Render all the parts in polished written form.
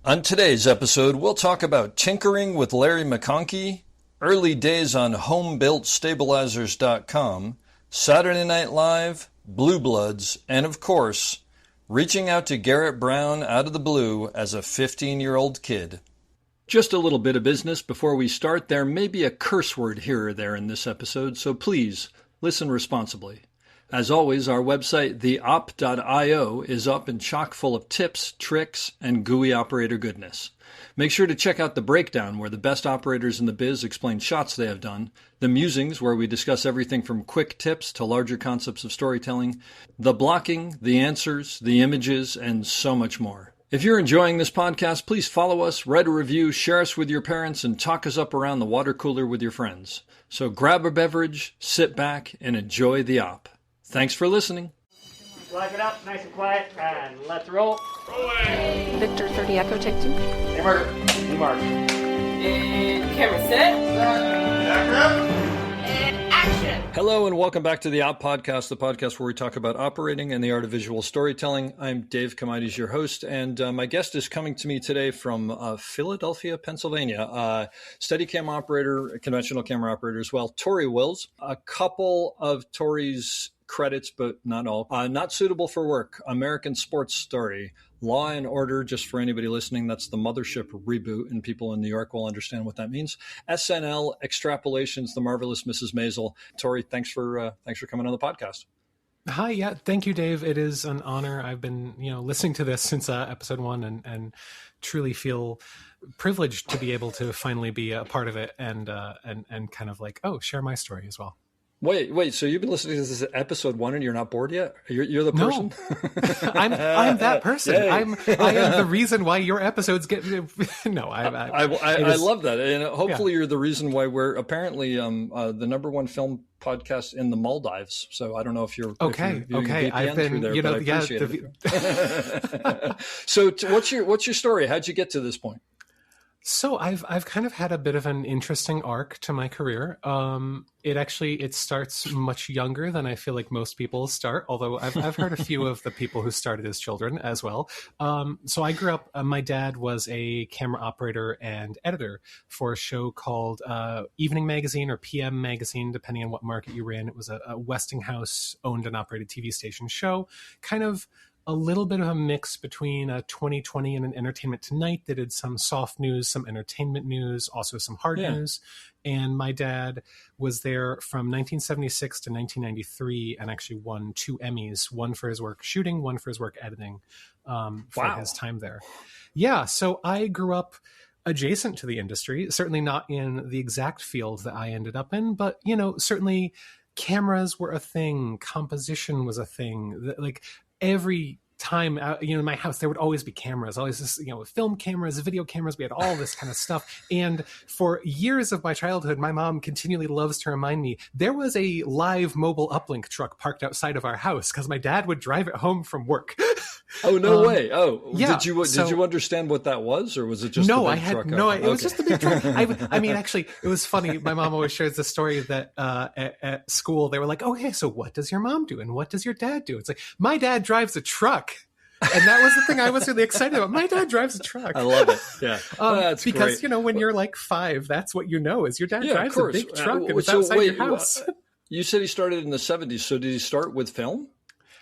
On today's episode, we'll talk about tinkering with Larry McConkey, early days on homebuiltstabilizers.com, Saturday Night Live, Blue Bloods, and of course, reaching out to Garrett Brown out of the blue as a 15-year-old kid. Just a little bit of business before we start. There may be a curse word here or there in this episode, so please listen responsibly. As always, our website, theop.io, is up and chock full of tips, tricks, and gooey operator goodness. Make sure to check out the breakdown, where the best operators in the biz explain shots they have done, the musings, where we discuss everything from quick tips to larger concepts of storytelling, the blocking, the answers, the images, and so much more. If you're enjoying this podcast, please follow us, write a review, share us with your parents, and talk us up around the water cooler with your friends. So grab a beverage, sit back, and enjoy the op. Thanks for listening. Lock it up, nice and quiet, and let's roll. Rolling. Victor 30 Echo, take 2. Hey, Mark. Hey, Mark. And camera set. And action. Hello and welcome back to the Op Podcast, the podcast where we talk about operating and the art of visual storytelling. I'm Dave Comides, your host, and my guest is coming to me today from Philadelphia, Pennsylvania. Steadicam operator, conventional camera operator as well, Tori Wills. A couple of Tori's credits, but not all. Not suitable for work. American Sports Story. Law and Order, just for anybody listening, that's the Mothership reboot, and people in New York will understand what that means. SNL, Extrapolations, The Marvelous Mrs. Maisel. Tori, thanks for coming on the podcast. Hi, yeah, thank you, Dave. It is an honor. I've been, listening to this since episode 1, and truly feel privileged to be able to finally be a part of it, and kind of like, share my story as well. Wait. So you've been listening to this episode 1 and you're not bored yet? You're the person? No. I'm that person. Yeah. I am the reason why your episodes get. No, I love that, and hopefully you're the reason why we're apparently the number one film podcast in the Maldives. So I don't know if you're okay. If you're Okay, I've been. There, but I appreciate it. So what's your story? How'd you get to this point? So I've kind of had a bit of an interesting arc to my career. It starts much younger than I feel like most people start, although I've heard a few of the people who started as children as well. So I grew up, my dad was a camera operator and editor for a show called Evening Magazine or PM Magazine, depending on what market you were in. It was a Westinghouse owned and operated TV station show, kind of a little bit of a mix between a 2020 and an Entertainment Tonight. They did some soft news, some entertainment news, also some hard news. And my dad was there from 1976 to 1993 and actually won 2 Emmys, one for his work shooting, one for his work editing for his time there. Yeah, so I grew up adjacent to the industry, certainly not in the exact field that I ended up in, but, certainly cameras were a thing, composition was a thing, like every time, in my house, there would always be cameras, always this, film cameras, video cameras. We had all this kind of stuff. And for years of my childhood, my mom continually loves to remind me there was a live mobile uplink truck parked outside of our house because my dad would drive it home from work. Oh, no way. Oh, yeah. Did you understand what that was, or was it just no, the I big had truck? no, Okay. it was just the big truck. I mean, actually, it was funny. My mom always shares the story that at school, they were like, okay, so what does your mom do? And what does your dad do? It's like, my dad drives a truck. And that was the thing I was really excited about. My dad drives a truck. I love it. Yeah. That's because, great. when you're like 5, that's what is your dad drives a big truck and it's So outside wait, your house. You said he started in the 70s. So did he start with film?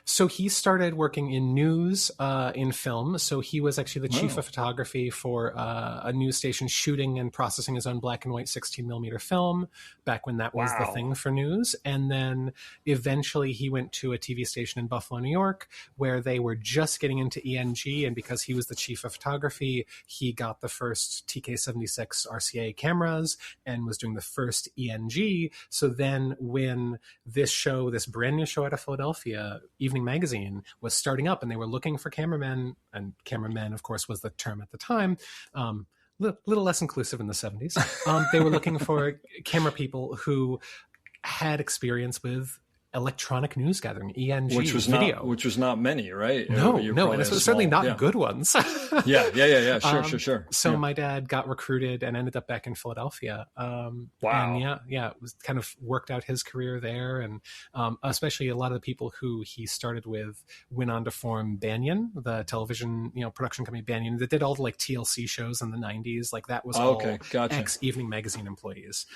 So he started working in news, in film. So he was actually the chief of photography for a news station, shooting and processing his own black and white 16 millimeter film back when that was the thing for news. And then eventually he went to a TV station in Buffalo, New York, where they were just getting into ENG. And because he was the chief of photography, he got the first TK76 RCA cameras and was doing the first ENG. So then when this brand new show out of Philadelphia, Evening Magazine, was starting up and they were looking for cameramen, and cameramen, of course, was the term at the time, little less inclusive in the 70s. They were looking for camera people who had experience with electronic news gathering, ENG, which was video. which was not many, right? No, and it's certainly not good ones. Yeah. Sure. So my dad got recruited and ended up back in Philadelphia. Wow. And it was kind of worked out his career there, and especially a lot of the people who he started with went on to form Banyan, the television production company Banyan that did all the like TLC shows in the 90s. Like that was all ex-Evening Magazine employees.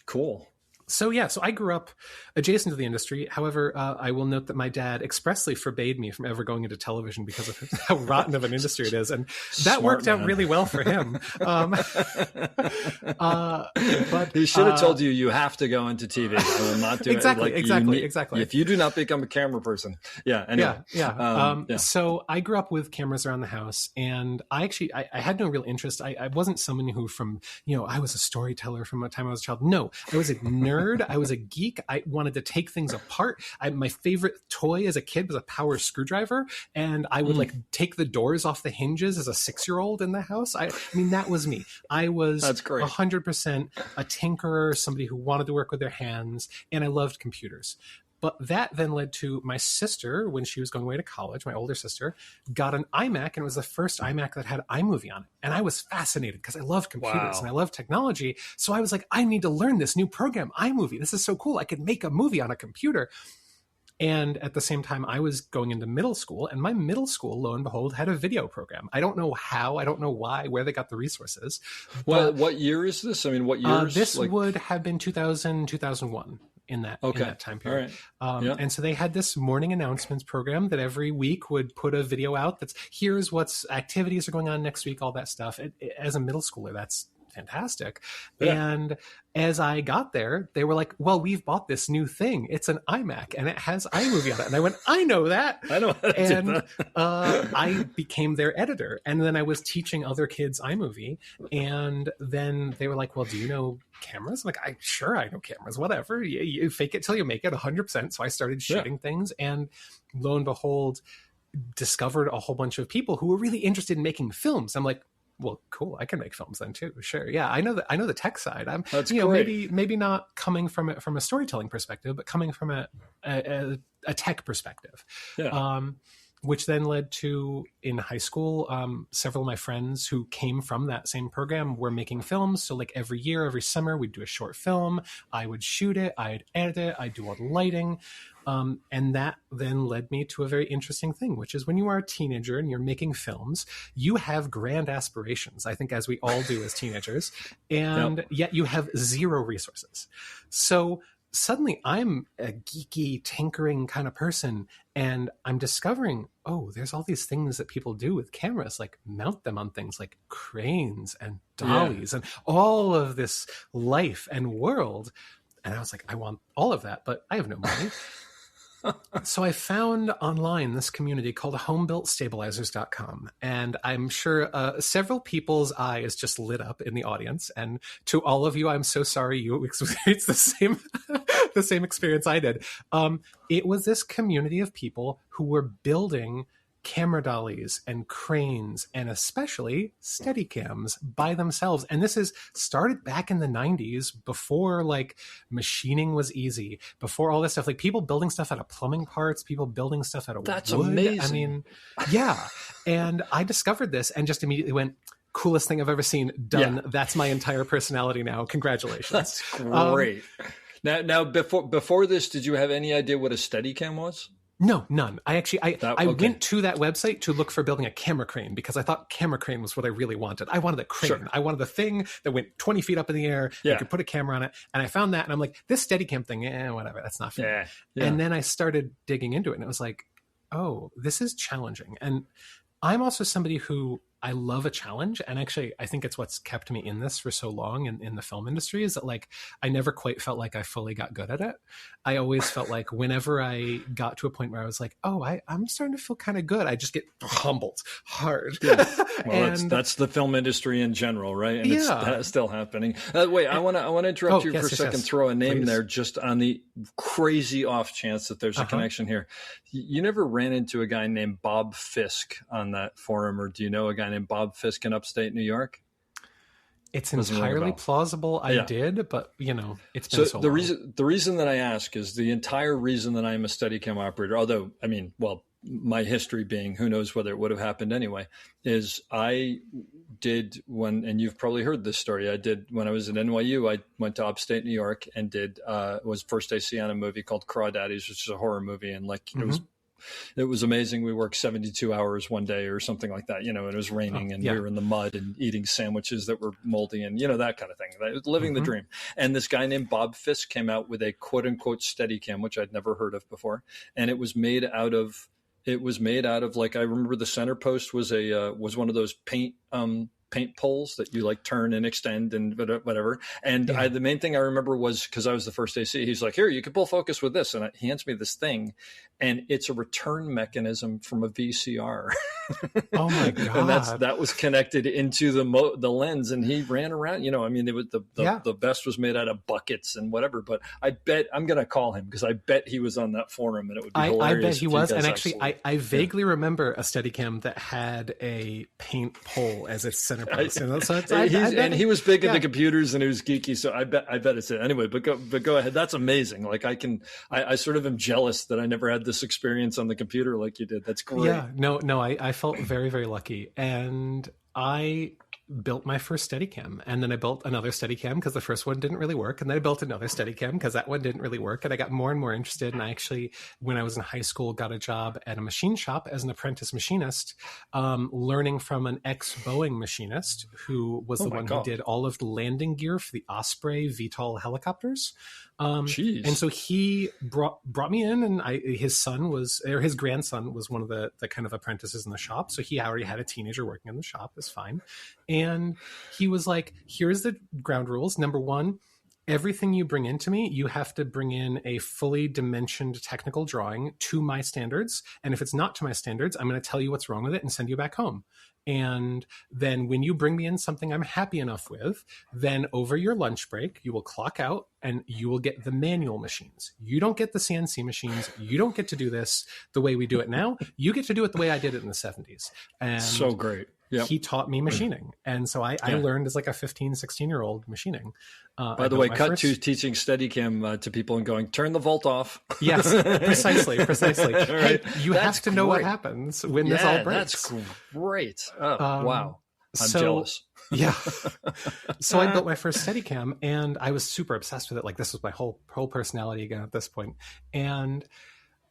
Cool. So I grew up adjacent to the industry. However, I will note that my dad expressly forbade me from ever going into television because of how rotten of an industry it is, and that worked out really well for him. But he should have told you have to go into TV. I will not do exactly, it. Exactly. If you do not become a camera person, anyway. So I grew up with cameras around the house, and I had no real interest. I wasn't someone who I was a storyteller from the time I was a child. No, I was a nerd. I was a geek. I wanted to take things apart. My favorite toy as a kid was a power screwdriver, and I would like take the doors off the hinges as a 6-year-old in the house. I mean, that was me. I was 100% a tinkerer, somebody who wanted to work with their hands, and I loved computers. But that then led to my sister, when she was going away to college, my older sister, got an iMac, and it was the first iMac that had iMovie on it. And I was fascinated because I love computers and I love technology. So I was like, I need to learn this new program, iMovie. This is so cool. I could make a movie on a computer. And at the same time, I was going into middle school, and my middle school, lo and behold, had a video program. I don't know how, I don't know why, where they got the resources. What year is this? I mean, what years? This would have been 2000, 2001. In that time period. All right. And so they had this morning announcements program that every week would put a video out that's here's what's activities are going on next week, all that stuff. As a middle schooler, that's fantastic. Yeah. And as I got there, they were like, well, we've bought this new thing. It's an iMac and it has iMovie on it. And I went, I know that. I know how to do that. I became their editor. And then I was teaching other kids iMovie. And then they were like, well, do you know cameras? I'm like, sure, I know cameras, whatever. You fake it till you make it 100%. So I started shooting things, and lo and behold, discovered a whole bunch of people who were really interested in making films. I'm like, well, cool, I can make films then too. Sure. Yeah. I know the tech side. That's great. maybe not coming from a storytelling perspective, but coming from a tech perspective. Yeah. Which then led to, in high school, several of my friends who came from that same program were making films. So like every year, every summer, we'd do a short film. I would shoot it. I'd edit it. I'd do all the lighting. And that then led me to a very interesting thing, which is when you are a teenager and you're making films, you have grand aspirations, I think, as we all do as teenagers, and yet you have zero resources. So suddenly I'm a geeky, tinkering kind of person, and I'm discovering, there's all these things that people do with cameras, like mount them on things like cranes and dollies and all of this life and world. And I was like, I want all of that, but I have no money. So I found online this community called homebuiltstabilizers.com. And I'm sure several people's eyes just lit up in the audience. And to all of you, I'm so sorry you experienced the same experience I did. It was this community of people who were building camera dollies and cranes and especially Steadicams by themselves. And this is started back in the 90s, before like machining was easy, before all this stuff, like people building stuff out of plumbing parts, people building stuff out of That's wood. Amazing. I mean, yeah. And I discovered this and just immediately went, coolest thing I've ever seen. Done. Yeah. That's my entire personality now. Congratulations. That's great. Now before this, did you have any idea what a Steadicam was? No, none. I went to that website to look for building a camera crane because I thought camera crane was what I really wanted. I wanted a crane. Sure. I wanted the thing that went 20 feet up in the air. Yeah. You could put a camera on it. And I found that and I'm like, this Steadicam thing, whatever. That's not for me. Yeah. And then I started digging into it and it was like, oh, this is challenging. And I'm also somebody who I love a challenge. And actually, I think it's what's kept me in this for so long in the film industry is that like, I never quite felt like I fully got good at it. I always felt like whenever I got to a point where I was like, I'm starting to feel kind of good, I just get humbled hard. Yeah. Well, that's the film industry in general, right? And it's still happening. Wait, I want to interrupt you for a second, throw a name there just on the crazy off chance that there's a connection here. You never ran into a guy named Bob Fisk on that forum, or do you know a guy named Bob Fisk in upstate New York? It's Doesn't ring a entirely bell. plausible. I Yeah. did, but it's been so the long. reason that I ask is the entire reason that I'm a Steadicam operator, although I mean, well, my history being who knows whether it would have happened anyway, is I did and you've probably heard this story. I did when I was at NYU. I went to upstate New York and did was first AC on a movie called Crawdaddies, which is a horror movie, and like it was amazing. We worked 72 hours one day or something like that, and it was raining and we were in the mud and eating sandwiches that were moldy and, that kind of thing. Living the dream. And this guy named Bob Fisk came out with a quote unquote Steadicam, which I'd never heard of before. And it was made out of like, I remember the center post was one of those paint poles that you like turn and extend and whatever. And the main thing I remember was, because I was the first AC, he's like, here, you can pull focus with this. And he hands me this thing, and it's a return mechanism from a VCR. Oh my God. And that was connected into the lens, and he ran around, I mean, it was the best was made out of buckets and whatever, but I bet I'm going to call him because I bet he was on that forum, and it would be hilarious. I bet he was. And actually, I vaguely remember a Steadicam that had a paint pole as its center post. And he was big into computers and he was geeky. So I bet it's it anyway, but go ahead. That's amazing. Like I sort of am jealous that I never had this experience on the computer like you did. That's great. Yeah, no, I felt very, very lucky. And I built my first Steadicam, and then I built another Steadicam because the first one didn't really work, and then I built another Steadicam because that one didn't really work, and I got more and more interested. And I actually, when I was in high school, got a job at a machine shop as an apprentice machinist, learning from an ex-Boeing machinist who was the one who did all of the landing gear for the Osprey VTOL helicopters. And so he brought me in, and his grandson was one of the kind of apprentices in the shop. So he already had a teenager working in the shop. It's fine. And he was like, here's the ground rules. Number one, everything you bring into me, you have to bring in a fully dimensioned technical drawing to my standards. And if it's not to my standards, I'm going to tell you what's wrong with it and send you back home. And then when you bring me in something I'm happy enough with, then over your lunch break, you will clock out and you will get the manual machines. You don't get the CNC machines. You don't get to do this the way we do it now. You get to do it the way I did it in the 70s. And so great. Yep. He taught me machining. And so I learned as like a 15, 16-year-old machining. By the way, cut to teaching Steadicam to people and going, turn the volt off. Yes, precisely. Right. Hey, you have to know what happens when this all breaks. That's great. Oh, wow. I'm jealous. Yeah. So I built my first Steadicam, and I was super obsessed with it. Like, this was my whole personality again at this point. And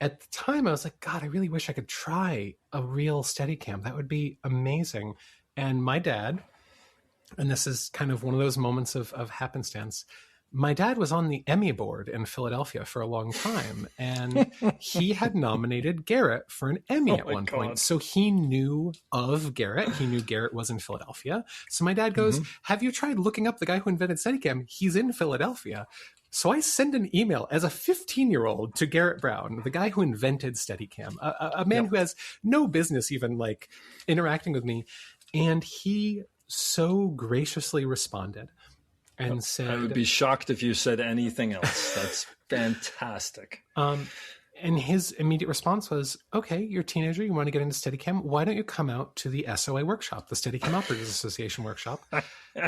at the time, I was like, God, I really wish I could try a real Steadicam. That would be amazing. And my dad, and this is kind of one of those moments of happenstance, my dad was on the Emmy board in Philadelphia for a long time, and he had nominated Garrett for an Emmy at one point. So he knew of Garrett. He knew Garrett was in Philadelphia. So my dad goes, have you tried looking up the guy who invented Steadicam? He's in Philadelphia. So I send an email as a 15-year-old to Garrett Brown, the guy who invented Steadicam, a man who has no business even like interacting with me. And he so graciously responded and said, I would be shocked if you said anything else. That's fantastic. And his immediate response was, okay, you're a teenager, you want to get into Steadicam, why don't you come out to the SOA workshop, the Steadicam Operators Association workshop?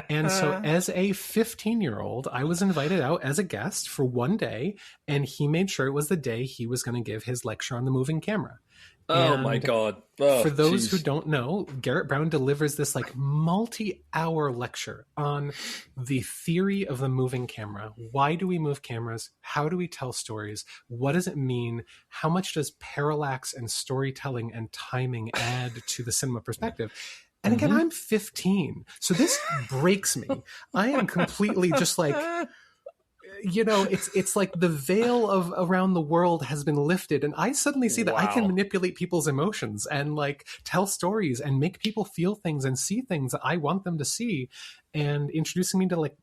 And so as a 15-year-old, I was invited out as a guest for one day, and he made sure it was the day he was going to give his lecture on the moving camera. Oh, my God. Oh, for those who don't know, Garrett Brown delivers this like multi-hour lecture on the theory of the moving camera. Why do we move cameras? How do we tell stories? What does it mean? How much does parallax and storytelling and timing add to the cinema perspective? And again, I'm 15. So this breaks me. I am completely just like, it's like the veil of around the world has been lifted, and I suddenly see that I can manipulate people's emotions and like tell stories and make people feel things and see things that I want them to see. And introducing me to like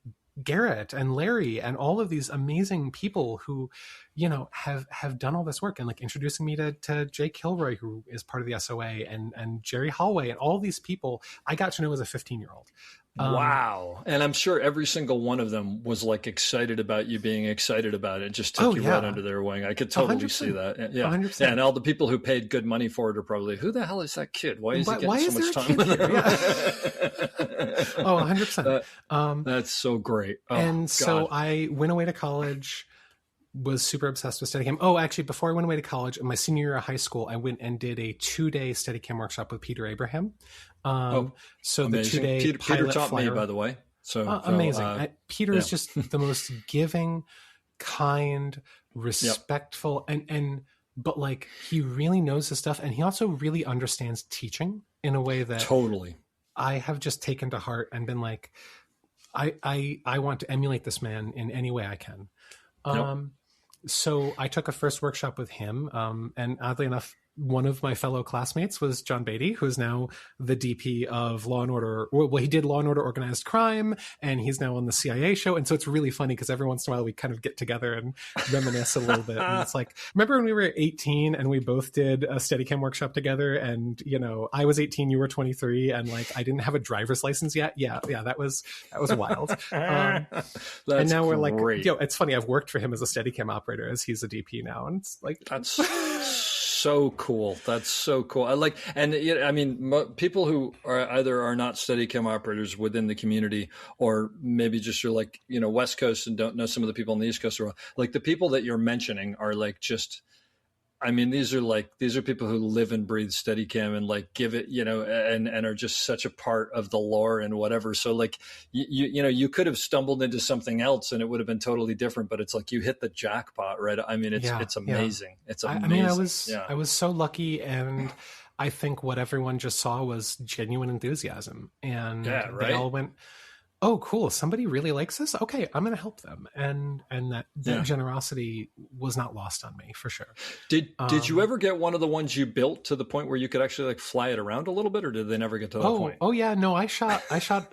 Garrett and Larry and all of these amazing people who, you know, have done all this work, and like introducing me to Jake Kilroy, who is part of the SOA, and Jerry Holloway, and all these people I got to know as a 15-year-old. Wow. And I'm sure every single one of them was like excited about you being excited about it. Just took you right under their wing. I could totally 100%. See that. Yeah. 100%. Yeah. And all the people who paid good money for it are probably, who the hell is that kid? Why is he getting so much time? Oh, 100%. That's so great. Oh, and God. So I went away to college, was super obsessed with Steadicam. Oh, actually, before I went away to college, in my senior year of high school, I went and did a 2-day Steadicam workshop with Peter Abraham. So amazing. the 2-day Peter taught me, by the way. So amazing. Peter is just the most giving, kind, respectful, but like he really knows his stuff, and he also really understands teaching in a way that totally I have just taken to heart and been like, I want to emulate this man in any way I can. So I took a first workshop with him, and oddly enough, one of my fellow classmates was John Beatty, who is now the DP of Law and Order. Well, he did Law and Order Organized Crime, and he's now on the CIA show. And so it's really funny because every once in a while we kind of get together and reminisce a little bit. And it's like, remember when we were 18 and we both did a Steadicam workshop together? And, you know, I was 18, you were 23, and like I didn't have a driver's license yet. Yeah, that was wild. And now we're like, it's funny. I've worked for him as a Steadicam operator as he's a DP now, and it's like that's so cool. That's so cool. I like, and I mean, people who are not Steadicam operators within the community, or maybe just you're like, you know, West Coast and don't know some of the people on the East Coast, or like the people that you're mentioning are like just, I mean, these are people who live and breathe Steadicam and like give it, you know, and are just such a part of the lore and whatever. So like, you know, you could have stumbled into something else and it would have been totally different, but it's like you hit the jackpot, right? I mean, it's amazing. Yeah. It's amazing. I was so lucky, and I think what everyone just saw was genuine enthusiasm, and they all went, oh, cool, somebody really likes this. Okay, I'm going to help them. And that generosity was not lost on me, for sure. Did you ever get one of the ones you built to the point where you could actually like fly it around a little bit, or did they never get to that point? Oh yeah, no, I shot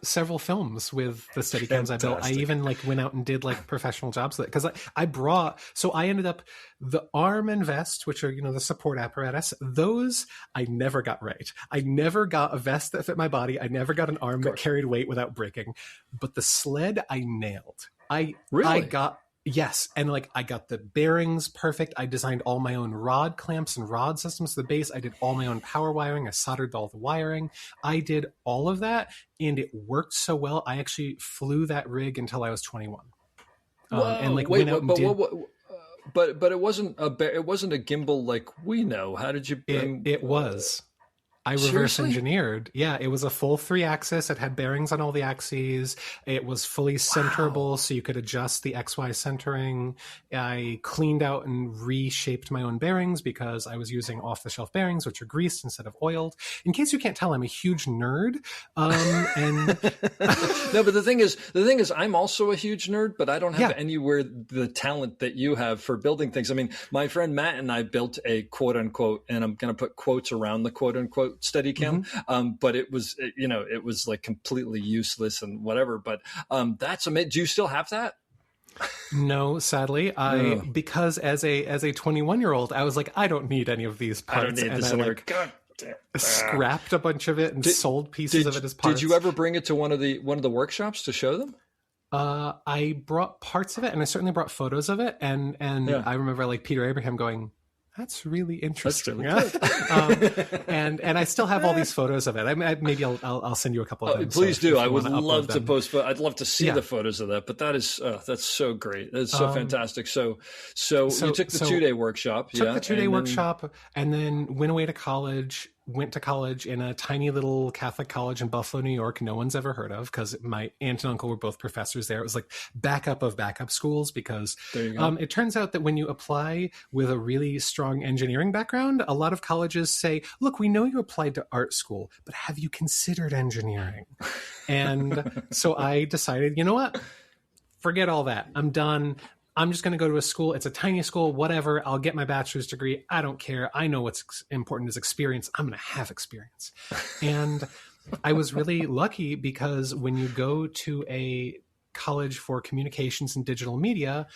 several films with the Steadicams I built. I even like went out and did like professional jobs with it, because I ended up, the arm and vest, which are, you know, the support apparatus, those I never got right. I never got a vest that fit my body. I never got an arm that carried weight without breaking. But the sled I nailed. Yes. And like I got the bearings perfect. I designed all my own rod clamps and rod systems to the base. I did all my own power wiring. I soldered all the wiring. I did all of that, and it worked so well. I actually flew that rig until I was 21. And like went out and did. But it wasn't a gimbal like we know. How did you? It was. I reverse engineered. Yeah, it was a full 3-axis. It had bearings on all the axes. It was fully centerable, so you could adjust the XY centering. I cleaned out and reshaped my own bearings because I was using off-the-shelf bearings, which are greased instead of oiled. In case you can't tell, I'm a huge nerd. And no, but the thing is, I'm also a huge nerd, but I don't have anywhere the talent that you have for building things. I mean, my friend Matt and I built a quote unquote, and I'm going to put quotes around the quote unquote Steadicam, but it was, you know, it was like completely useless and whatever. But that's amazing. Do you still have that? No, sadly, because as a 21-year-old, I was like, I don't need any of these parts. I don't need this anymore. God damn. Scrapped a bunch of it and sold pieces of it as parts. Did you ever bring it to one of the workshops to show them? I brought parts of it, and I certainly brought photos of it. And I remember like Peter Abraham going, that's really interesting. And I still have all these photos of it. Maybe I'll send you a couple of them. Please do. I would love to post. I'd love to see the photos of that. But that is that's so great. That's so fantastic. So you took the 2-day workshaunt. Took the 2-day workshop, and then went away to college. Went to college in a tiny little Catholic college in Buffalo, New York. No one's ever heard of, because my aunt and uncle were both professors there. It was like backup of backup schools, because it turns out that when you apply with a really strong engineering background, a lot of colleges say, look, we know you applied to art school, but have you considered engineering? And so I decided, you know what? Forget all that. I'm done. I'm just going to go to a school. It's a tiny school, whatever. I'll get my bachelor's degree. I don't care. I know what's important is experience. I'm going to have experience. And I was really lucky, because when you go to a college for communications and digital media,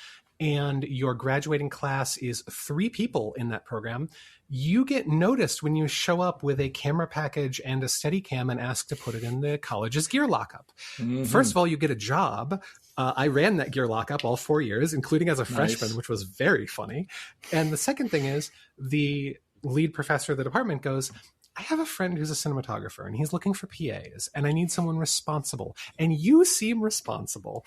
and your graduating class is 3 people in that program, you get noticed when you show up with a camera package and a Steadicam and ask to put it in the college's gear lockup. Mm-hmm. First of all, you get a job. I ran that gear lockup all 4 years, including as a freshman, which was very funny. And the second thing is, the lead professor of the department goes, I have a friend who's a cinematographer and he's looking for PAs and I need someone responsible. And you seem responsible.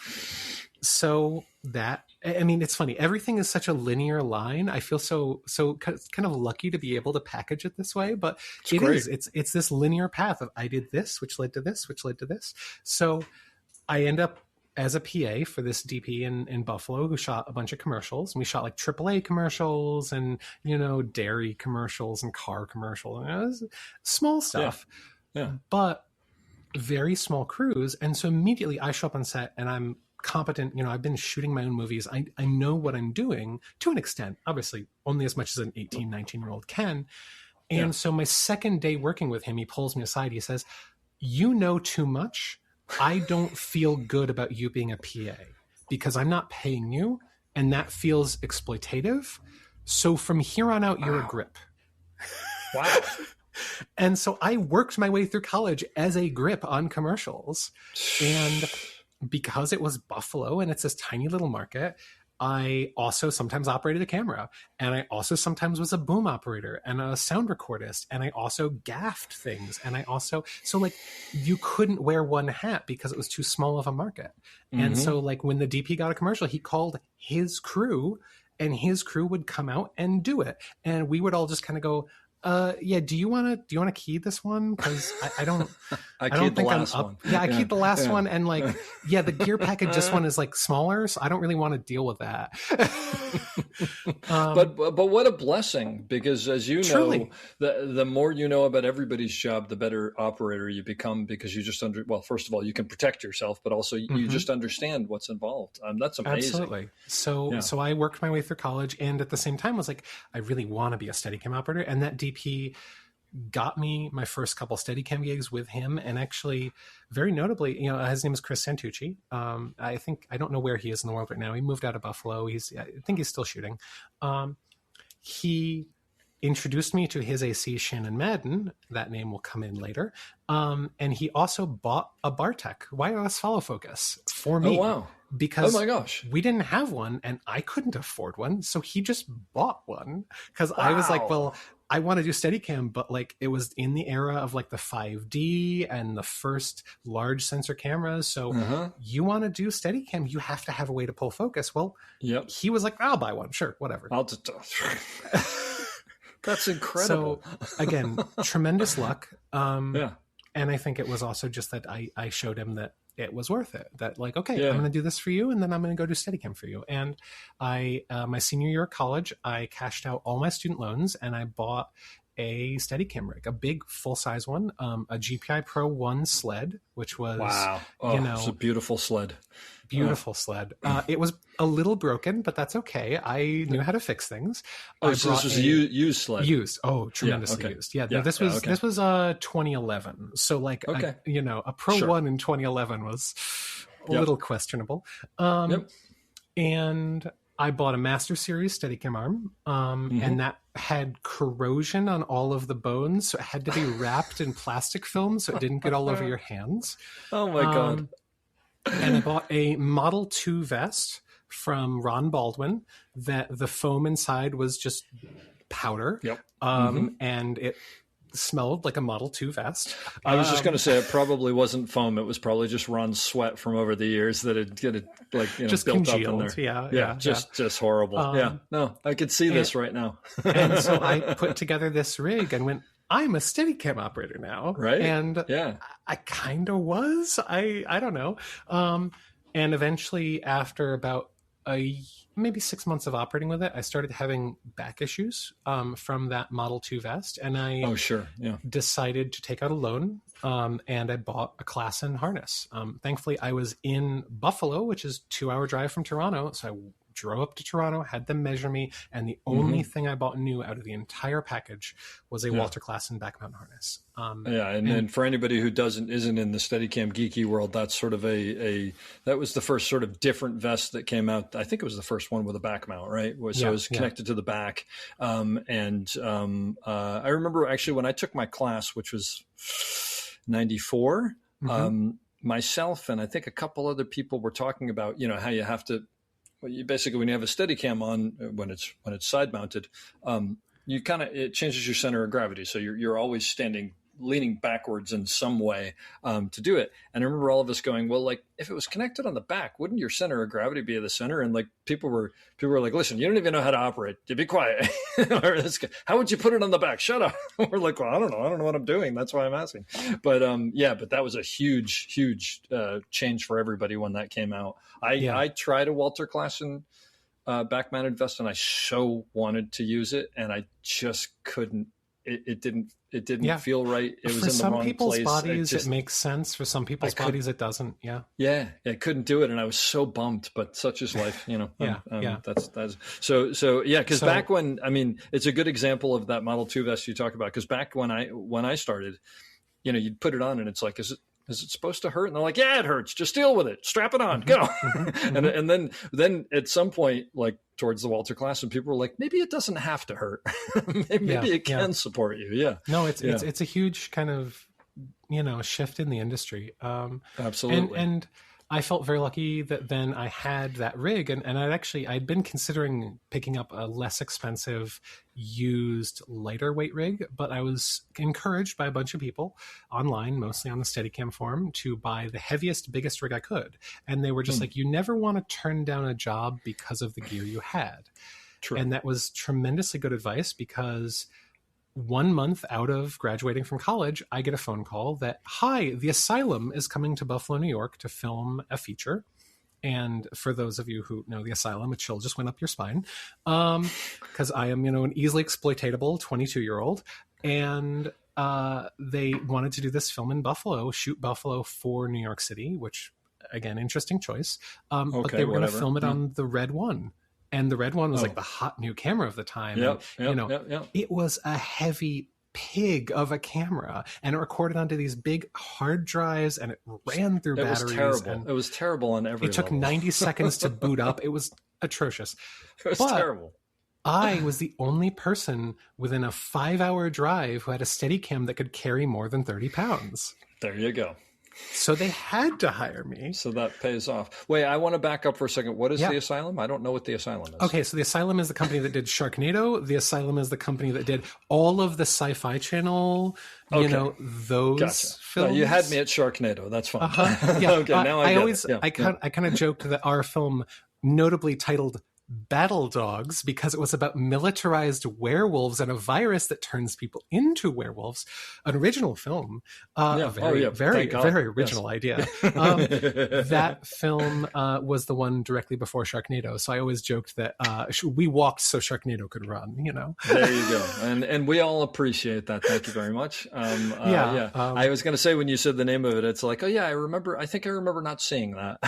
So that, I mean, it's funny. Everything is such a linear line. I feel so kind of lucky to be able to package it this way, but it's this linear path of I did this, which led to this, which led to this. So I end up as a PA for this DP in Buffalo who shot a bunch of commercials. And we shot like AAA commercials and, dairy commercials and car commercials. And it was small stuff, but very small crews. And so immediately I show up on set and I'm competent. I've been shooting my own movies. I know what I'm doing to an extent, obviously only as much as an 18, 19-year-old can. And so my second day working with him, he pulls me aside. He says, you know too much. I don't feel good about you being a PA because I'm not paying you and that feels exploitative. So from here on out, you're a grip. Wow. And so I worked my way through college as a grip on commercials. And because it was Buffalo and it's this tiny little market, I also sometimes operated a camera, and I also sometimes was a boom operator and a sound recordist, and I also gaffed things, and so you couldn't wear one hat because it was too small of a market. Mm-hmm. And so when the DP got a commercial, he called his crew, and his crew would come out and do it, and we would all just kind of go, do you want to key this one? Because I don't think I'm up. Yeah, I keyed the last one, and the gear package, this one is smaller, so I don't really want to deal with that. But what a blessing, because as you know, the more you know about everybody's job, the better operator you become, because you just first of all, you can protect yourself, but also you just understand what's involved. That's amazing. Absolutely. So I worked my way through college, and at the same time was I really want to be a Steadicam operator, and that DP got me my first couple Steadicam gigs with him. And actually, very notably, his name is Chris Santucci. I don't know where he is in the world right now. He moved out of Buffalo. I think he's still shooting. He introduced me to his AC, Shannon Madden. That name will come in later. And he also bought a Bartek wireless follow focus for me. Oh, wow. Because my gosh, we didn't have one and I couldn't afford one. So he just bought one because I was I want to do Steadicam, but it was in the era of the 5D and the first large sensor cameras. So you want to do Steadicam, you have to have a way to pull focus. Well, he was I'll buy one. Sure. Whatever. That's incredible. So again, tremendous luck. And I think it was also just that I showed him that it was worth it. That I'm going to do this for you, and then I'm going to go do Steadicam for you. And my senior year of college, I cashed out all my student loans and I bought a Steadicam rig, a big full-size one, a GPI Pro 1 sled, which was, it's a beautiful sled. Beautiful sled. It was a little broken, but that's okay. I knew how to fix things. So this was a used sled. Used. Oh, tremendously used. Yeah. This was 2011. So a Pro 1 in 2011 was a little questionable. And I bought a Master Series Steadicam arm, and that had corrosion on all of the bones, so it had to be wrapped in plastic film so it didn't get all over your hands. Oh my God. And I bought a Model 2 vest from Ron Baldwin that the foam inside was just powder. And it smelled like a Model 2 vest. I was just going to say it probably wasn't foam. It was probably just Ron's sweat from over the years that had just built congealed. up in there. Yeah, just horrible. No, I could see this right now. And so I put together this rig and went, I'm a Steadicam operator now. Right. And I kind of was. I don't know. And eventually, after about maybe 6 months of operating with it, I started having back issues from that Model 2 vest. And I decided to take out a loan, and I bought a Classen harness. Thankfully, I was in Buffalo, which is a 2-hour drive from Toronto. So I drove up to Toronto, had them measure me, and the only thing I bought new out of the entire package was a Walter Klassen back mount harness. And then for anybody who isn't in the Steadicam geeky world, that's sort of that was the first sort of different vest that came out. I think it was the first one with a back mount, right? So it was connected to the back. I remember actually when I took my class, which was 94, myself and I think a couple other people were talking about, how you have to, basically when you have a Steadicam on, when it's side mounted, it changes your center of gravity. So you're always leaning backwards in some way to do it. And I remember all of us going, well, like if it was connected on the back, wouldn't your center of gravity be at the center? And like people were like, listen, you don't even know how to operate. You be quiet. How would you put it on the back? Shut up. We're like, well, I don't know what I'm doing. That's why I'm asking. But but that was a huge change for everybody when that came out. I tried a Walter Klassen back mounted vest and I so wanted to use it and I just couldn't. It didn't feel right. It was in the wrong place. For some people's bodies, it makes sense. For some people's bodies, it doesn't. Yeah. Yeah. I couldn't do it. And I was so bummed, but such is life, That's so yeah. Cause back when, it's a good example of that Model 2 vest you talk about. Cause back when I started, you'd put it on and it's like, is it supposed to hurt? And they're like, yeah, it hurts. Just deal with it. Strap it on. Go. and then at some point, like towards the Walter Klassen, people were like, maybe it doesn't have to hurt. maybe it can support you. Yeah. No, it's a huge kind of, shift in the industry. Absolutely. And I felt very lucky that then I had that rig and I'd been considering picking up a less expensive used lighter weight rig, but I was encouraged by a bunch of people online, mostly on the Steadicam forum, to buy the heaviest, biggest rig I could. And they were just like, you never want to turn down a job because of the gear you had. True. And that was tremendously good advice because 1 month out of graduating from college, I get a phone call that, hi, the Asylum is coming to Buffalo, New York to film a feature. And for those of you who know the Asylum, a chill just went up your spine. Because I am, an easily exploitatable 22-year-old. And they wanted to do this film in Buffalo, shoot Buffalo for New York City, which, again, interesting choice. But they were going to film it on the Red One. And the Red One was like the hot new camera of the time. It was a heavy pig of a camera and it recorded onto these big hard drives and it ran through batteries. It was terrible on every level. It took 90 seconds to boot up. It was atrocious. It was terrible. I was the only person within a 5-hour drive who had a Steadicam that could carry more than 30 pounds. There you go. So they had to hire me. So that pays off. Wait, I want to back up for a second. What is the Asylum? I don't know what the Asylum is. Okay, so the Asylum is the company that did Sharknado. The Asylum is the company that did all of the Sci-Fi Channel, those films. No, you had me at Sharknado. That's fine. Yeah. Okay, now I get it. I kind of joked that our film, notably titled Battle Dogs, because it was about militarized werewolves and a virus that turns people into werewolves, an original film, very original idea. That film was the one directly before Sharknado, so I always joked that we walked so Sharknado could run. There you go, and we all appreciate that. Thank you very much. I was going to say when you said the name of it, it's like, oh yeah, I think I remember not seeing that.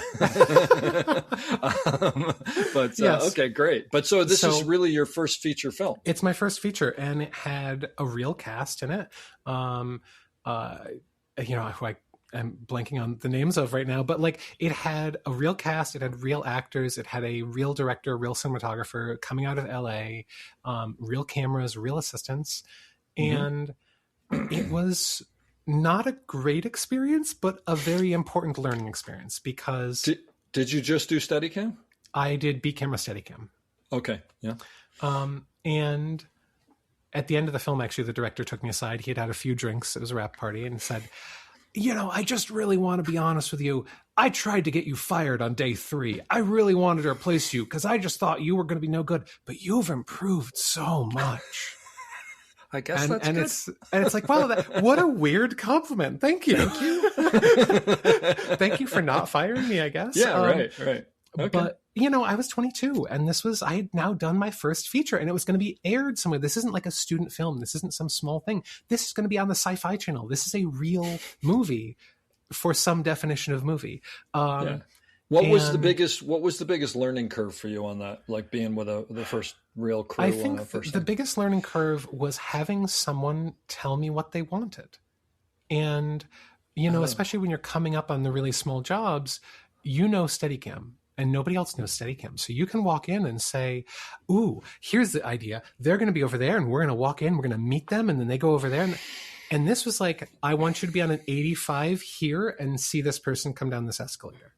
But yes. Okay, great. But so this is really your first feature film. It's my first feature, and it had a real cast in it. I'm blanking on the names of right now, but like it had a real cast, it had real actors, it had a real director, real cinematographer coming out of LA, real cameras, real assistants. And it was not a great experience, but a very important learning experience because... Did you just do Steadicam? I did B camera Steadicam. Okay, yeah. And at the end of the film, actually, the director took me aside. He had a few drinks. It was a wrap party, and said, I just really want to be honest with you. I tried to get you fired on day 3. I really wanted to replace you because I just thought you were going to be no good, but you've improved so much. I guess that's good. It's like, wow, what a weird compliment. Thank you. Thank you for not firing me, I guess. Yeah, right. Okay. But, I was 22 and I had now done my first feature and it was going to be aired somewhere. This isn't like a student film. This isn't some small thing. This is going to be on the Sci-Fi Channel. This is a real movie for some definition of movie. What was the biggest learning curve for you on that? Like being with the first real crew? I think the biggest learning curve was having someone tell me what they wanted. And, especially when you're coming up on the really small jobs, Steadicam and nobody else knows Steadicam. So you can walk in and say, ooh, here's the idea. They're going to be over there and we're going to walk in, we're going to meet them. And then they go over there. And this was like, I want you to be on an 85 here and see this person come down this escalator.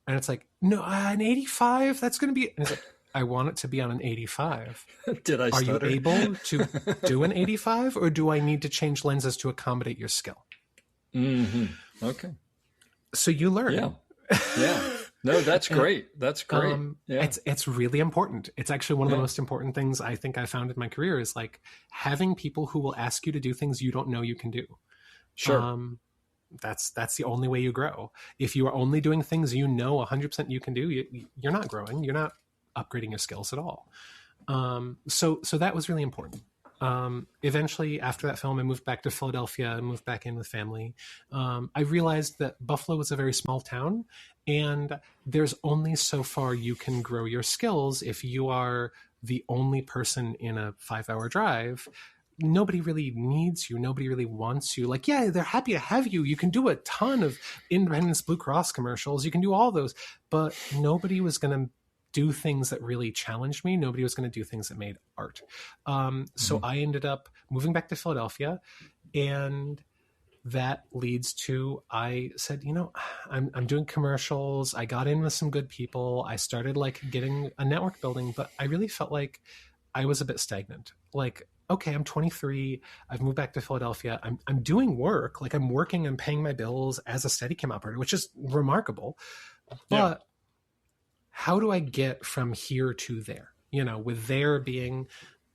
And it's like, no, an 85? That's going to be... And it's like, I want it to be on an 85. Did I stutter? Are you able to do an 85? Or do I need to change lenses to accommodate your skill? Mm-hmm. Okay. So you learn. Yeah. No, that's great. That's great. It's really important. It's actually one of the most important things I think I found in my career is like having people who will ask you to do things you don't know you can do. Sure. That's the only way you grow. If you are only doing things 100% you can do, you're not growing. You're not upgrading your skills at all. So that was really important. Eventually, after that film, I moved back to Philadelphia and moved back in with family. I realized that Buffalo was a very small town, and there's only so far you can grow your skills if you are the only person in a 5-hour drive. Nobody really needs you. Nobody really wants you. Like, yeah, they're happy to have you. You can do a ton of Independence Blue Cross commercials. You can do all those, but nobody was going to do things that really challenged me. Nobody was going to do things that made art. So I ended up moving back to Philadelphia, and that leads to, I said, I'm doing commercials. I got in with some good people. I started like getting a network building, but I really felt like I was a bit stagnant. Like, okay, I'm 23. I've moved back to Philadelphia. I'm doing work. Like I'm working, I'm paying my bills as a Steadicam operator, which is remarkable. But how do I get from here to there? With there being,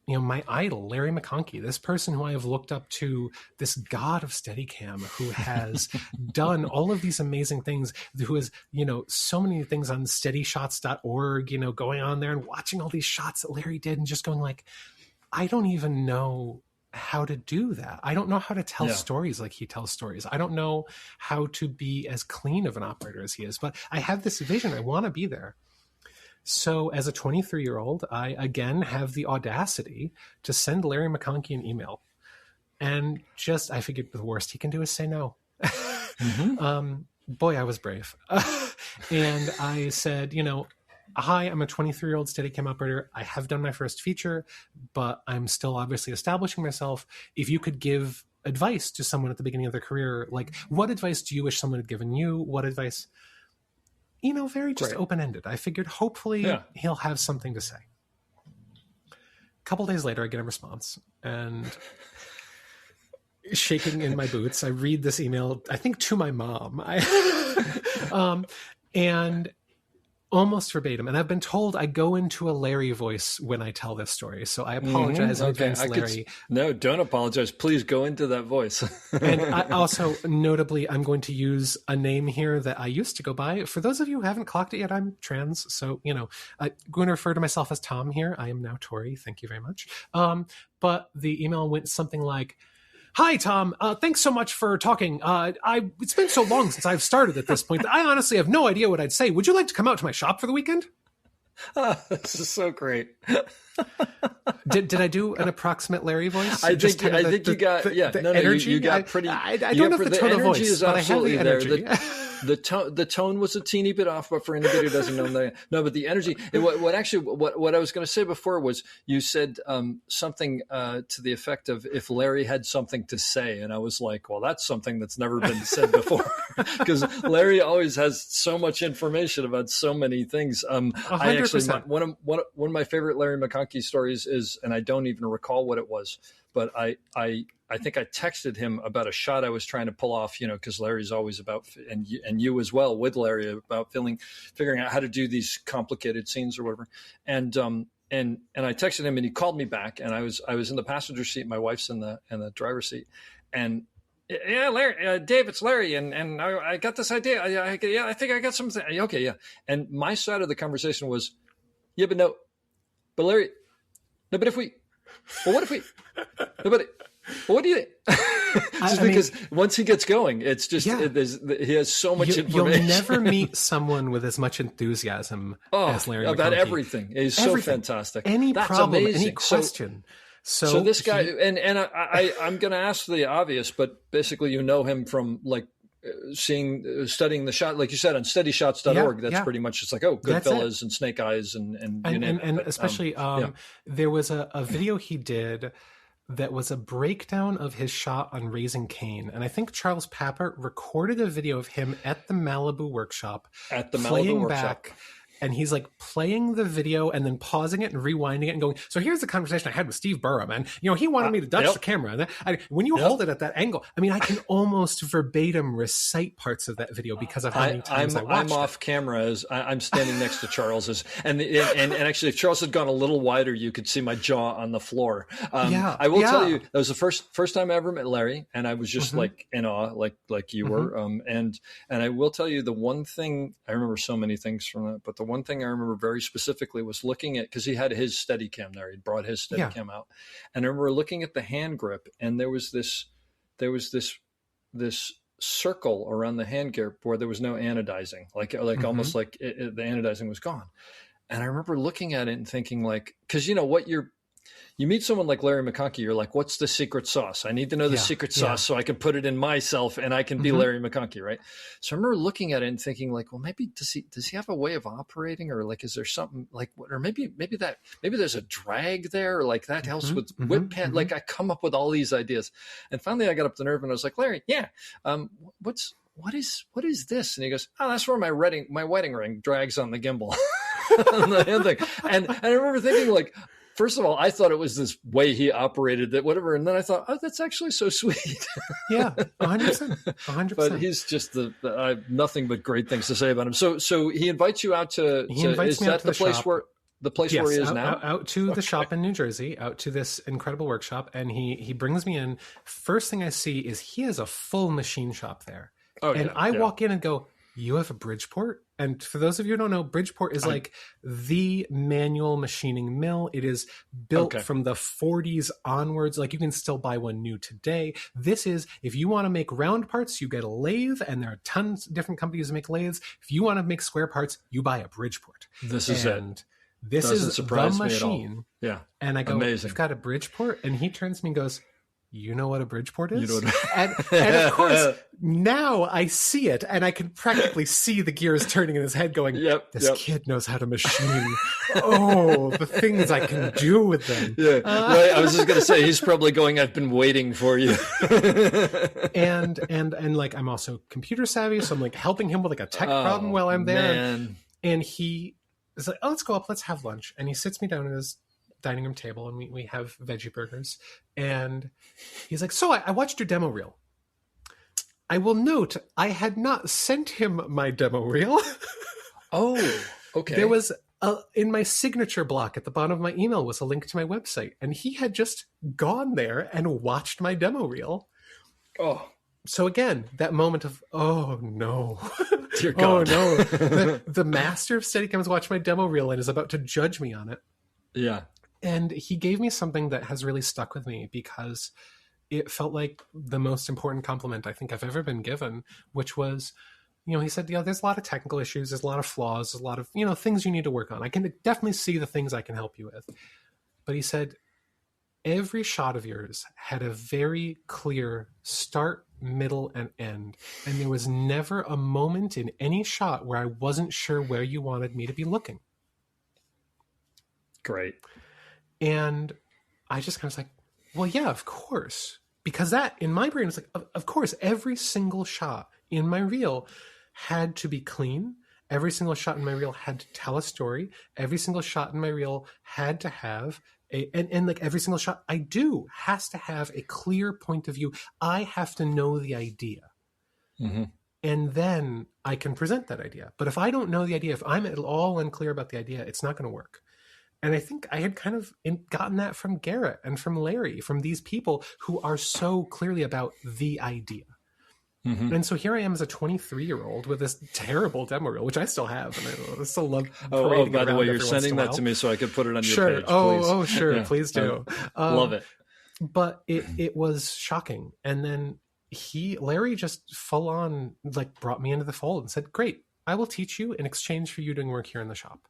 my idol, Larry McConkey, this person who I have looked up to, this god of Steadicam who has done all of these amazing things, who has, so many things on steadyshots.org, going on there and watching all these shots that Larry did and just going like, I don't even know how to do that. I don't know how to tell stories like he tells stories. I don't know how to be as clean of an operator as he is, but I have this vision. I want to be there. So as a 23-year-old, I again have the audacity to send Larry McConkey an email. And I figured the worst he can do is say no. Boy, I was brave. And I said, hi, I'm a 23-year-old Steadicam operator. I have done my first feature, but I'm still obviously establishing myself. If you could give advice to someone at the beginning of their career, like what advice do you wish someone had given you? What advice? Very just open-ended. I figured hopefully he'll have something to say. A couple days later, I get a response and shaking in my boots, I read this email, I think to my mom. And almost verbatim. And I've been told I go into a Larry voice when I tell this story. So I apologize in advance, Larry. No, don't apologize. Please go into that voice. And I also, notably, I'm going to use a name here that I used to go by. For those of you who haven't clocked it yet, I'm trans. So, I'm going to refer to myself as Tom here. I am now Tori. Thank you very much. But the email went something like, hi, Tom. Thanks so much for talking. It's been so long since I've started at this point that I honestly have no idea what I'd say. Would you like to come out to my shop for the weekend? This is so great. Did I do an approximate Larry voice? I think you got energy. You got pretty. I don't have the tone of voice, but I have the energy. The tone was a teeny bit off, but for anybody who doesn't know that, no, but the energy. What I was going to say before was you said something to the effect of if Larry had something to say, and I was like, well, that's something that's never been said before, because Larry always has so much information about so many things. I actually one of my favorite Larry McConkey stories is, and I don't even recall what it was, but I think I texted him about a shot I was trying to pull off, because Larry's always about, and you as well with Larry, about figuring out how to do these complicated scenes or whatever. And I texted him and he called me back, and I was in the passenger seat. My wife's in the driver's seat, and yeah, Larry, Dave, it's Larry. And I got this idea. I think I got something. Okay. Yeah. And my side of the conversation was, yeah, but Larry, no, but what do you think? Because once he gets going, it's just he has so much information. You'll never meet someone with as much enthusiasm as Larry McConkey. About everything. He's so fantastic. That's problem, amazing. Any question. So this guy, and I'm going to ask the obvious, but basically you know him from like studying the shot, like you said, on steadyshots.org. That's pretty much, it's like, Goodfellas and Snake Eyes and especially there was a video he did that was a breakdown of his shot on Raising Cain. And I think Charles Papert recorded a video of him at the Malibu workshop. And he's like playing the video and then pausing it and rewinding it and going, so here's the conversation I had with Steve Burham. And, he wanted me to Dutch the camera. And when you hold it at that angle, I mean, I can almost verbatim recite parts of that video because of how many times I watched it. I'm off camera as I'm standing next to Charles. And actually, if Charles had gone a little wider, you could see my jaw on the floor. I will tell you, that was the first time I ever met Larry. And I was just like in awe, like you were. And I will tell you the one thing, I remember so many things from that, but the one thing I remember very specifically was looking at, because he had his Steadicam there, he'd brought his Steadicam out, and I remember looking at the hand grip, and there was this circle around the hand grip where there was no anodizing, like almost like the anodizing was gone. And I remember looking at it and thinking, like, because you meet someone like Larry McConkey, you're like, what's the secret sauce? I need to know the secret sauce so I can put it in myself and I can be Larry McConkey, right? So I remember looking at it and thinking, like, well, maybe does he have a way of operating, or like, is there something like, or maybe there's a drag there, or like that helps with whip pan. Like, I come up with all these ideas, and finally I got up the nerve and I was like, Larry, what is this? And he goes, oh, that's where my wedding ring drags on the gimbal. On the hand thing. And I remember thinking, like, first of all, I thought it was this way he operated that whatever. And then I thought, oh, that's actually so sweet. Yeah, 100%. But he's just I have nothing but great things to say about him. So he invites you out to, is that the place where he is now? Out to the shop in New Jersey, out to this incredible workshop. And he brings me in. First thing I see is he has a full machine shop there. I walk in and go, you have a Bridgeport? And for those of you who don't know, Bridgeport is like the manual machining mill. It is built from the 40s onwards. Like, you can still buy one new today. This is, if you want to make round parts, you get a lathe, and there are tons of different companies that make lathes. If you want to make square parts, you buy a Bridgeport. This is it. This is the machine. Yeah. And I go, amazing. You've got a Bridgeport? And he turns to me and goes, you know what a Bridgeport is? And of course, now I see it, and I can practically see the gears turning in his head going, this kid knows how to machine. Oh, the things I can do with them. Yeah, right. I was just going to say, he's probably going, I've been waiting for you. and like, I'm also computer savvy, so I'm like helping him with like a tech problem while I'm there. Man. And he is like, oh, let's go up, let's have lunch. And he sits me down at his dining room table, and we have veggie burgers, and he's like, so I watched your demo reel. I will note, I had not sent him my demo reel. Oh, okay. There was in my signature block at the bottom of my email was a link to my website, and he had just gone there and watched my demo reel. Oh, so again, that moment of, oh no, dear God. Oh no, the master of Steadicams watched my demo reel and is about to judge me on it. Yeah. And he gave me something that has really stuck with me, because it felt like the most important compliment I think I've ever been given, which was, he said, there's a lot of technical issues, there's a lot of flaws, there's a lot of, things you need to work on. I can definitely see the things I can help you with. But he said, every shot of yours had a very clear start, middle, and end. And there was never a moment in any shot where I wasn't sure where you wanted me to be looking. Great. And I just kind of was like, well, yeah, of course. Because that, in my brain, was like, of course, every single shot in my reel had to be clean. Every single shot in my reel had to tell a story. Every single shot in my reel had to have and like every single shot I do has to have a clear point of view. I have to know the idea. Mm-hmm. And then I can present that idea. But if I don't know the idea, if I'm at all unclear about the idea, it's not going to work. And I think I had kind of gotten that from Garrett and from Larry, from these people who are so clearly about the idea. Mm-hmm. And so here I am as a 23-year-old with this terrible demo reel, which I still have, and I still love. Oh, by the way, you're sending that to me so I could put it on your page. Sure. Sure. Yeah. Please do. Love it. but it was shocking. And then Larry just full on like brought me into the fold and said, great, I will teach you in exchange for you doing work here in the shop.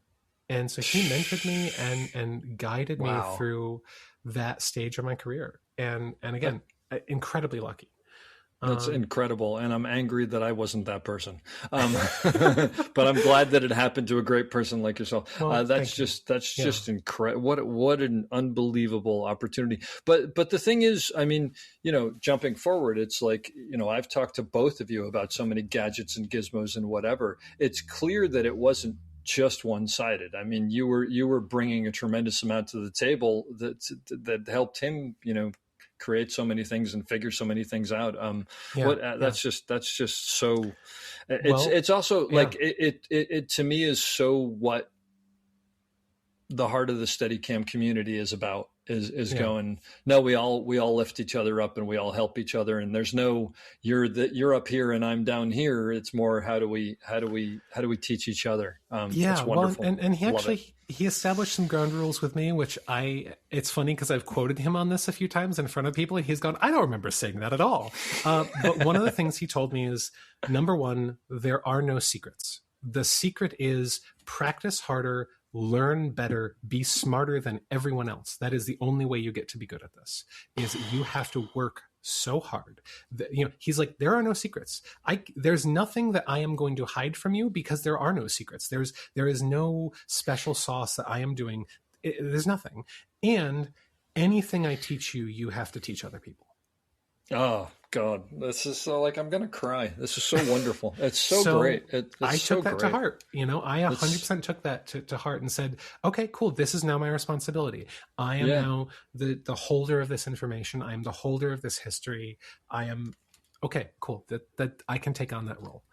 And so he mentored me and guided me through that stage of my career. And again, incredibly lucky. That's incredible, and I'm angry that I wasn't that person. But I'm glad that it happened to a great person like yourself. Well, that's just incredible. What an unbelievable opportunity. But the thing is, I mean, jumping forward, it's like, I've talked to both of you about so many gadgets and gizmos and whatever. It's clear that it wasn't just one-sided. I mean, you were bringing a tremendous amount to the table that helped him, create so many things and figure so many things out. That's just so. It's also like it to me is so what the heart of the Steadicam community is about. Is going, no, we all lift each other up and we all help each other, and there's no you're up here and I'm down here. It's more how do we teach each other. It's wonderful. Well, and he established some ground rules with me, which it's funny because I've quoted him on this a few times in front of people, and he's gone, I don't remember saying that at all. But one of the things he told me is, number one, there are no secrets. The secret is practice harder, learn better, be smarter than everyone else. That is the only way you get to be good at this, is you have to work so hard that, he's like, there are no secrets. There's nothing that I am going to hide from you because there are no secrets. There is no special sauce that I am doing. There's nothing. And anything I teach you, you have to teach other people. Oh God, this is so I'm going to cry. This is so wonderful. It's so great. I took that to heart. I 100% took that to heart and said, okay, cool. This is now my responsibility. I am now the holder of this information. I am the holder of this history. I am okay, cool. That I can take on that role.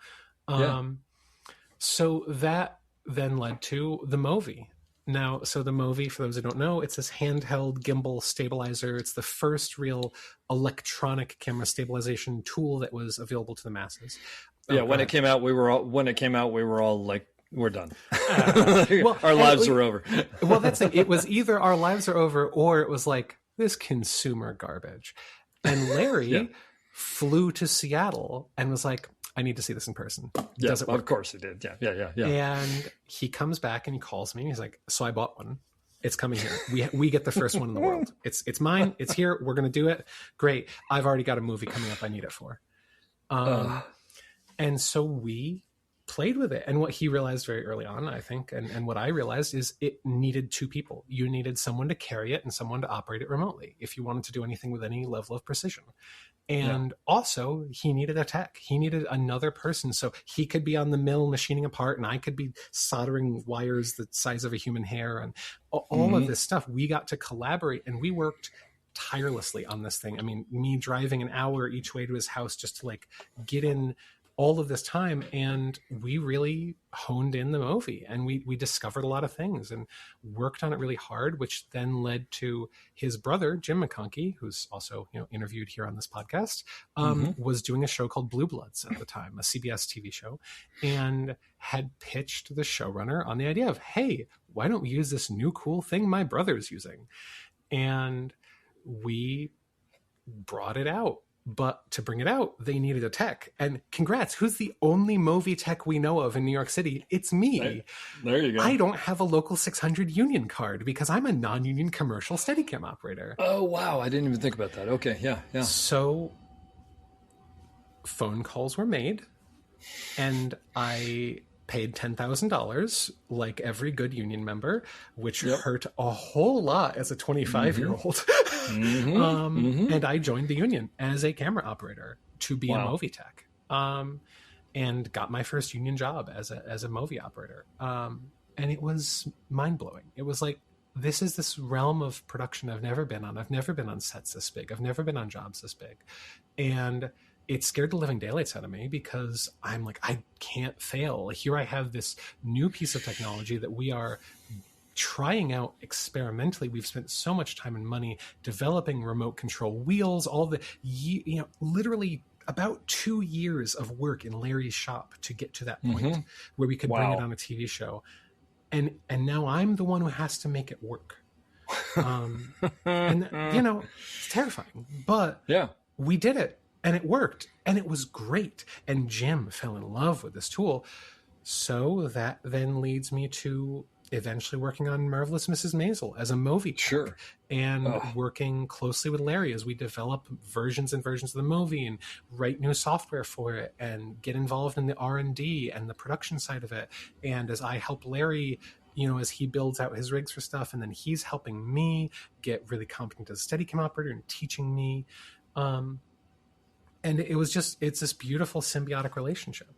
So that then led to the Movi. Now, so the Movi, for those who don't know, it's this handheld gimbal stabilizer. It's the first real electronic camera stabilization tool that was available to the masses. Yeah, when it came out, we were all like, we're done. Our lives are over. Well, that's it. It was either our lives are over or it was like this consumer garbage. And Larry flew to Seattle and was like, I need to see this in person. Does it work? Of course he did. Yeah. And he comes back and he calls me. And he's like, so I bought one. It's coming here. We get the first one in the world. It's mine. It's here. We're going to do it. Great. I've already got a movie coming up I need it for. And so we played with it. And what he realized very early on, I think, and what I realized is it needed two people. You needed someone to carry it and someone to operate it remotely if you wanted to do anything with any level of precision. And also he needed a tech. He needed another person. So he could be on the mill machining a part and I could be soldering wires the size of a human hair and all of this stuff. We got to collaborate and we worked tirelessly on this thing. I mean, me driving an hour each way to his house just to get in all of this time, and we really honed in the Movi, and we discovered a lot of things and worked on it really hard, which then led to his brother Jim McConkey, who's also interviewed here on this podcast, was doing a show called Blue Bloods at the time, a CBS TV show, and had pitched the showrunner on the idea of, hey, why don't we use this new cool thing my brother's using? And we brought it out. But to bring it out, they needed a tech. And congrats, who's the only Movi tech we know of in New York City? It's me. There you go. I don't have a local 600 union card because I'm a non-union commercial Steadicam operator. Oh, wow. I didn't even think about that. Okay, yeah. So phone calls were made, and I paid $10,000 like every good union member, which hurt a whole lot as a 25-year-old. And I joined the union as a camera operator to be a Movi tech, and got my first union job as a Movi operator. And it was mind-blowing. It was like, this is this realm of production I've never been on. I've never been on sets this big. I've never been on jobs this big. And it scared the living daylights out of me because I'm like, I can't fail. Here I have this new piece of technology that we are trying out experimentally. We've spent so much time and money developing remote control wheels, all the, literally about 2 years of work in Larry's shop to get to that point where we could bring it on a TV show. And now I'm the one who has to make it work. And, you know, it's terrifying. But Yeah. we did it, and it worked, and it was great. And Jim fell in love with this tool. So that then leads me to eventually working on Marvelous Mrs. Maisel as a movie tech, Sure. and working closely with Larry as we develop versions and versions of the movie and write new software for it and get involved in the R&D and the production side of it. And as I help Larry, you know, as he builds out his rigs for stuff, and then he's helping me get really competent as a Steadicam operator and teaching me. And it's this beautiful symbiotic relationship.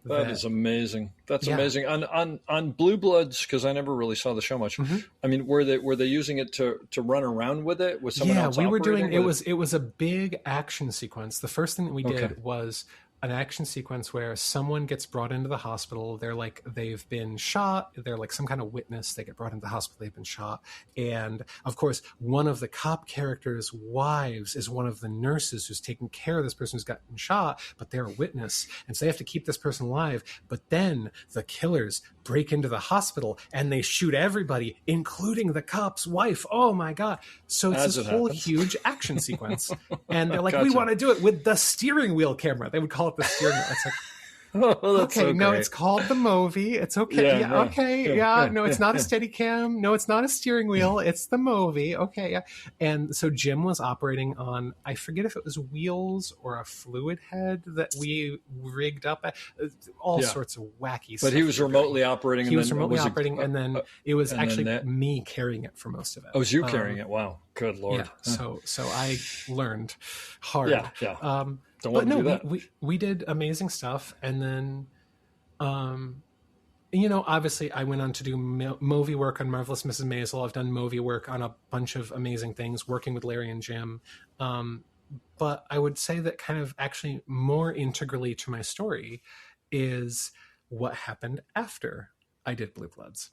That is amazing. That's amazing. On Blue Bloods, because I never really saw the show much. I mean, were they using it to run around with it? Was someone else we were doing operating it was a big action sequence. The first thing that we did was an action sequence where someone gets brought into the hospital. They've been shot. They're like some kind of witness. They get brought into the hospital. They've been shot. And of course, one of the cop characters' wives is one of the nurses who's taking care of this person who's gotten shot, but they're a witness. And so they have to keep this person alive. But then the killers break into the hospital and they shoot everybody, including the cop's wife. Oh my God. So it's this whole huge action sequence. And they're like, we want to do it with the steering wheel camera. They would call it the steering wheel. It's like, okay, no, it's called the movie. It's okay. No, it's not a Steadicam. No, it's not a steering wheel. It's the movie. Okay, yeah. And so Jim was operating on, I forget if it was wheels or a fluid head that we rigged up. All sorts of wacky stuff. But he was remotely operating. He was remotely operating, and then it was actually me carrying it for most of it. Oh, it was you carrying it? Wow, good Lord. Yeah. So I learned hard. Yeah. We did amazing stuff, and then, you know, obviously I went on to do movie work on Marvelous Mrs. Maisel. I've done movie work on a bunch of amazing things, working with Larry and Jim. But I would say that kind of actually more integrally to my story is what happened after I did Blue Bloods,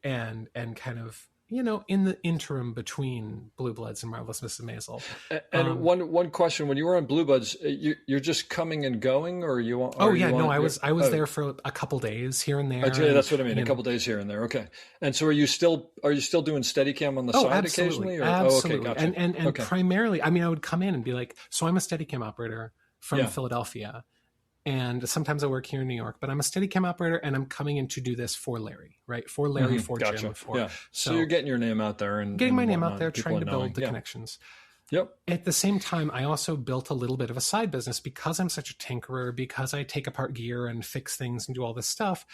and kind of, you know, in the interim between Blue Bloods and Marvelous Mrs. Maisel. And one question: when you were on Blue Bloods, you're just coming and going, or you? I was there for a couple days here and there. That's what I mean. A couple days here and there. Okay. And so are you still doing Steadicam on the side occasionally? Or? Absolutely. Oh, okay, gotcha. And primarily, I mean, I would come in and be like, so I'm a Steadicam operator from Philadelphia. And sometimes I work here in New York, but I'm a Steadicam operator, and I'm coming in to do this for Larry, right? For Larry, for Jim. So you're getting your name out there and getting my name out there, trying to build the connections. Yep. At the same time, I also built a little bit of a side business because I'm such a tinkerer, because I take apart gear and fix things and do all this stuff.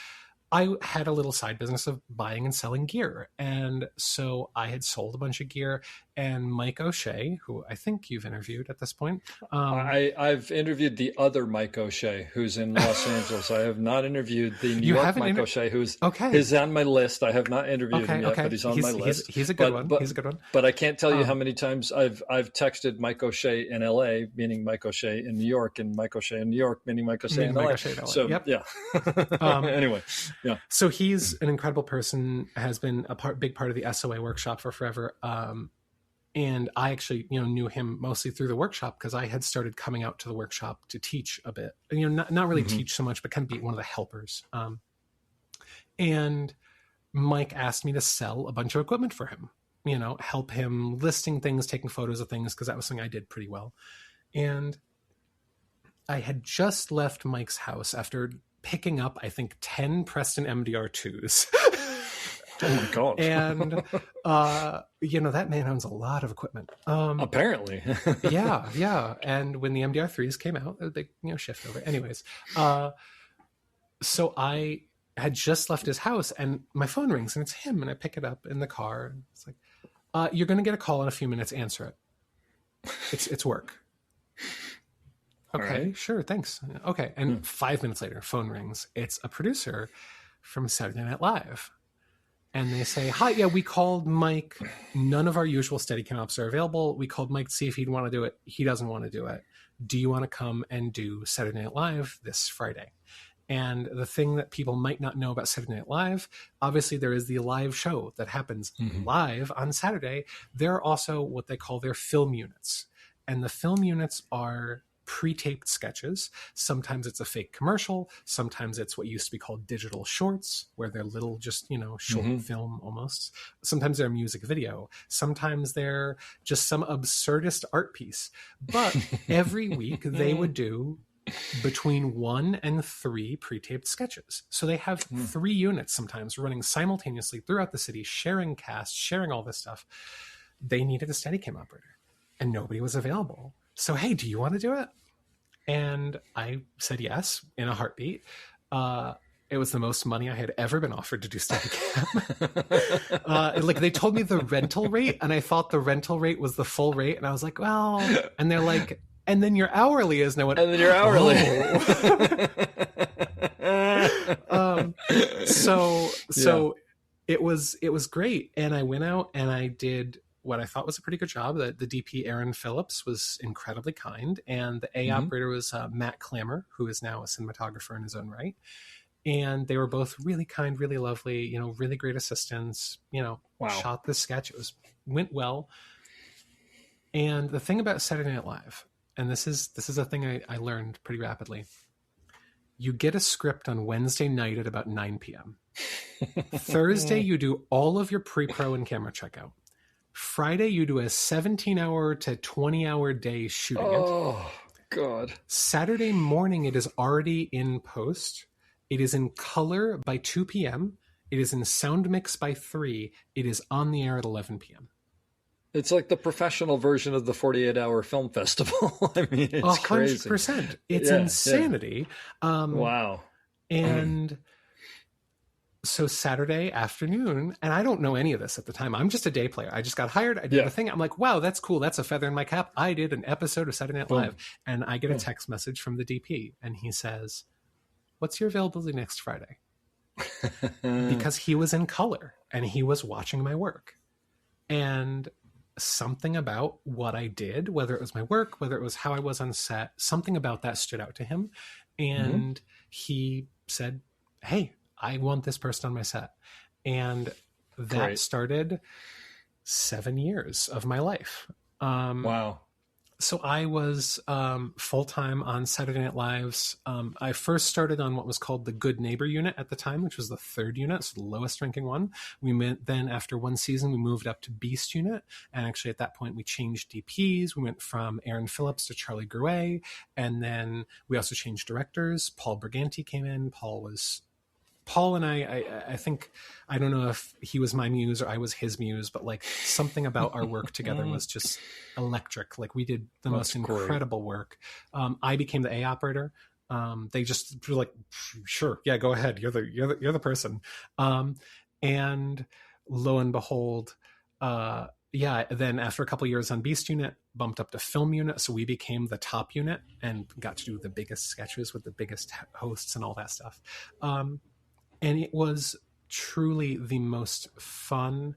I had a little side business of buying and selling gear. And so I had sold a bunch of gear, and Mike O'Shea, who I think you've interviewed at this point. I've interviewed the other Mike O'Shea, who's in Los Angeles. I have not interviewed the New York Mike O'Shea, who's on my list. I have not interviewed him yet, but he's on my list. He's a good one. He's a good one. But I can't tell you how many times I've texted Mike O'Shea in LA, meaning Mike O'Shea in New York, and Mike O'Shea in New York, meaning Mike O'Shea in LA. So, anyway. Yeah. So he's an incredible person, has been big part of the SOA workshop for forever. And I actually, you know, knew him mostly through the workshop because I had started coming out to the workshop to teach a bit. You know, not really teach so much, but kind of be one of the helpers. And Mike asked me to sell a bunch of equipment for him, you know, help him listing things, taking photos of things, because that was something I did pretty well. And I had just left Mike's house after picking up, I think, 10 Preston MDR2s. Oh my God. And, you know, that man owns a lot of equipment. Apparently. Yeah. And when the MDR3s came out, they, you know, shift over. Anyways, so I had just left his house, and my phone rings, and it's him, and I pick it up in the car. And it's like, you're going to get a call in a few minutes. Answer it. It's work. Okay, sure, thanks. Okay, and 5 minutes later, phone rings. It's a producer from Saturday Night Live. And they say, hi, yeah, we called Mike. None of our usual Steadicam ops are available. We called Mike to see if he'd want to do it. He doesn't want to do it. Do you want to come and do Saturday Night Live this Friday? And the thing that people might not know about Saturday Night Live, obviously there is the live show that happens live on Saturday. There are also what they call their film units. And the film units are pre-taped sketches. Sometimes it's a fake commercial. Sometimes it's what used to be called digital shorts, where they're little, just, short film almost. Sometimes they're a music video. Sometimes they're just some absurdist art piece. But every week they would do between 1 and 3 pre-taped sketches. So they have 3 units sometimes running simultaneously throughout the city, sharing cast, sharing all this stuff. They needed a Steadicam operator and nobody was available. So, hey, do you want to do it? And I said yes in a heartbeat. It was the most money I had ever been offered to do Steadicam. Like, they told me the rental rate, and I thought the rental rate was the full rate. And I was like, well, and they're like, and then your hourly is. And I went, and then your hourly. Oh. So it was great. And I went out and I did what I thought was a pretty good job. The DP, Aaron Phillips, was incredibly kind. And the A operator was Matt Clammer, who is now a cinematographer in his own right. And they were both really kind, really lovely, really great assistants, wow. Shot the sketch. Went well. And the thing about Saturday Night Live, and this is a thing I learned pretty rapidly. You get a script on Wednesday night at about 9 p.m. Thursday, you do all of your pre-pro and camera checkout. Friday, you do a 17-hour to 20-hour day shooting it. Oh, God. Saturday morning, it is already in post. It is in color by 2 p.m. It is in sound mix by 3. It is on the air at 11 p.m. It's like the professional version of the 48-hour film festival. I mean, it's 100%. Crazy. It's insanity. Yeah. Wow. And so Saturday afternoon, and I don't know any of this at the time. I'm just a day player. I just got hired. I did the thing. I'm like, wow, that's cool. That's a feather in my cap. I did an episode of Saturday Night Live. And I get a text message from the DP. And he says, what's your availability next Friday? Because he was in color and he was watching my work. And something about what I did, whether it was my work, whether it was how I was on set, something about that stood out to him. And he said, hey, I want this person on my set. And that started 7 years of my life. Wow. So I was full-time on Saturday Night Live's. I first started on what was called the Good Neighbor unit at the time, which was the 3rd unit, so the lowest ranking one. Then after 1 season, we moved up to Beast unit. And actually at that point, we changed DPs. We went from Aaron Phillips to Charlie Grouet. And then we also changed directors. Paul Briganti came in. Paul and I think, I don't know if he was my muse or I was his muse, but like something about our work together was just electric. Like we did the most incredible work. I became the A operator. They just were like, sure, yeah, go ahead. You're the person. And lo and behold, then after a couple of years on Beast unit, bumped up to film unit. So we became the top unit and got to do the biggest sketches with the biggest hosts and all that stuff. And it was truly the most fun,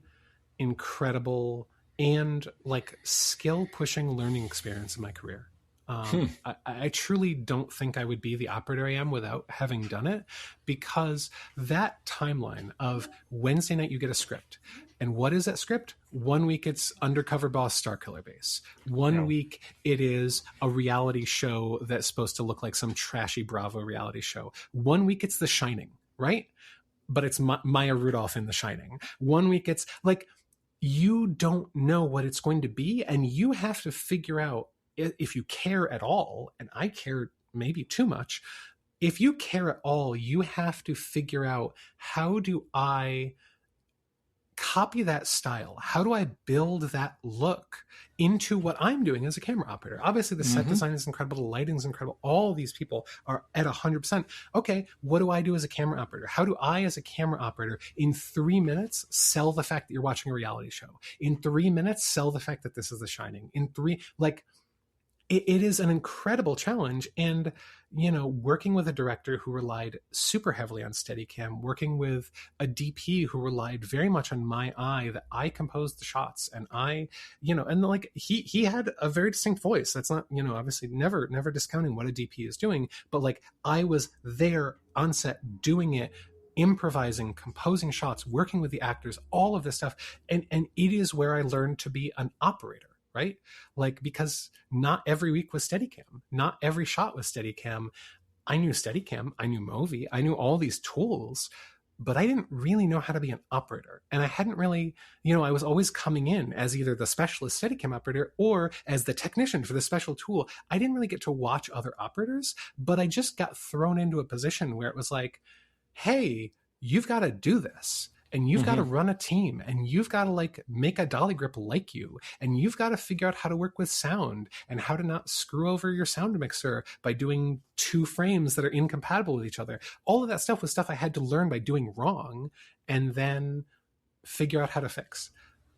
incredible, and like skill-pushing learning experience in my career. I truly don't think I would be the operator I am without having done it, because that timeline of Wednesday night you get a script. And what is that script? 1 week it's Undercover Boss Starkiller Base. 1 week it is a reality show that's supposed to look like some trashy Bravo reality show. 1 week it's The Shining. Right? But it's Maya Rudolph in The Shining. 1 week it's like, you don't know what it's going to be. And you have to figure out, if you care at all, and I care maybe too much. If you care at all, you have to figure out, how do I copy that style? How do I build that look into what I'm doing as a camera operator? Obviously the set design is incredible, the lighting is incredible, all these people are at 100%. Okay, what do I do as a camera operator? How do I as a camera operator in 3 minutes sell the fact that you're watching a reality show? In 3 minutes sell the fact that this is The Shining? In 3, like, it is an incredible challenge. And, working with a director who relied super heavily on Steadicam, working with a DP who relied very much on my eye, that I composed the shots, and I, and like he had a very distinct voice. That's not, obviously never discounting what a DP is doing, but like I was there on set doing it, improvising, composing shots, working with the actors, all of this stuff. And it is where I learned to be an operator. right? Like, because not every week was Steadicam. Not every shot was Steadicam. I knew Steadicam, I knew Movi, I knew all these tools, but I didn't really know how to be an operator. And I hadn't really, I was always coming in as either the specialist Steadicam operator or as the technician for the special tool. I didn't really get to watch other operators, but I just got thrown into a position where it was like, hey, you've got to do this. And you've got to run a team, and you've got to like make a dolly grip like you, and you've got to figure out how to work with sound and how to not screw over your sound mixer by doing 2 frames that are incompatible with each other. All of that stuff was stuff I had to learn by doing wrong and then figure out how to fix.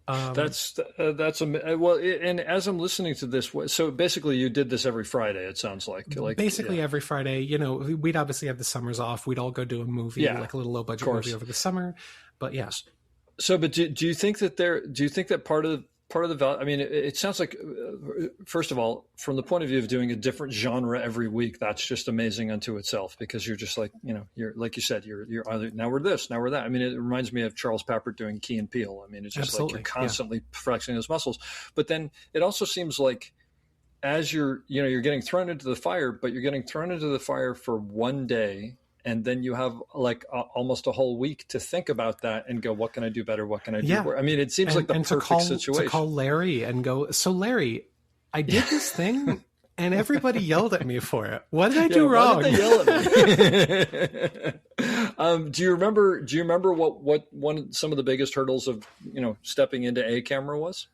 That's well, and as I'm listening to this, so basically you did this every Friday, it sounds like basically every Friday. We'd obviously have the summers off. We'd all go do a movie, like a little low budget movie over the summer. But yes. So, but do you think that part of the value? I mean, it sounds like, first of all, from the point of view of doing a different genre every week, that's just amazing unto itself, because you're just like, you're like you said, you're either now we're this, now we're that. I mean, it reminds me of Charles Papert doing Key and Peele. I mean, it's just like you're constantly flexing those muscles. But then it also seems like as you're getting thrown into the fire, but you're getting thrown into the fire for one day. And then you have like almost a whole week to think about that and go, what can I do better? What can I do? I mean, it seems like the perfect situation. To call Larry and go, so Larry, I did this thing and everybody yelled at me for it. What did I do wrong? Why did they yell at me? Do you remember what some of the biggest hurdles of, stepping into a camera was?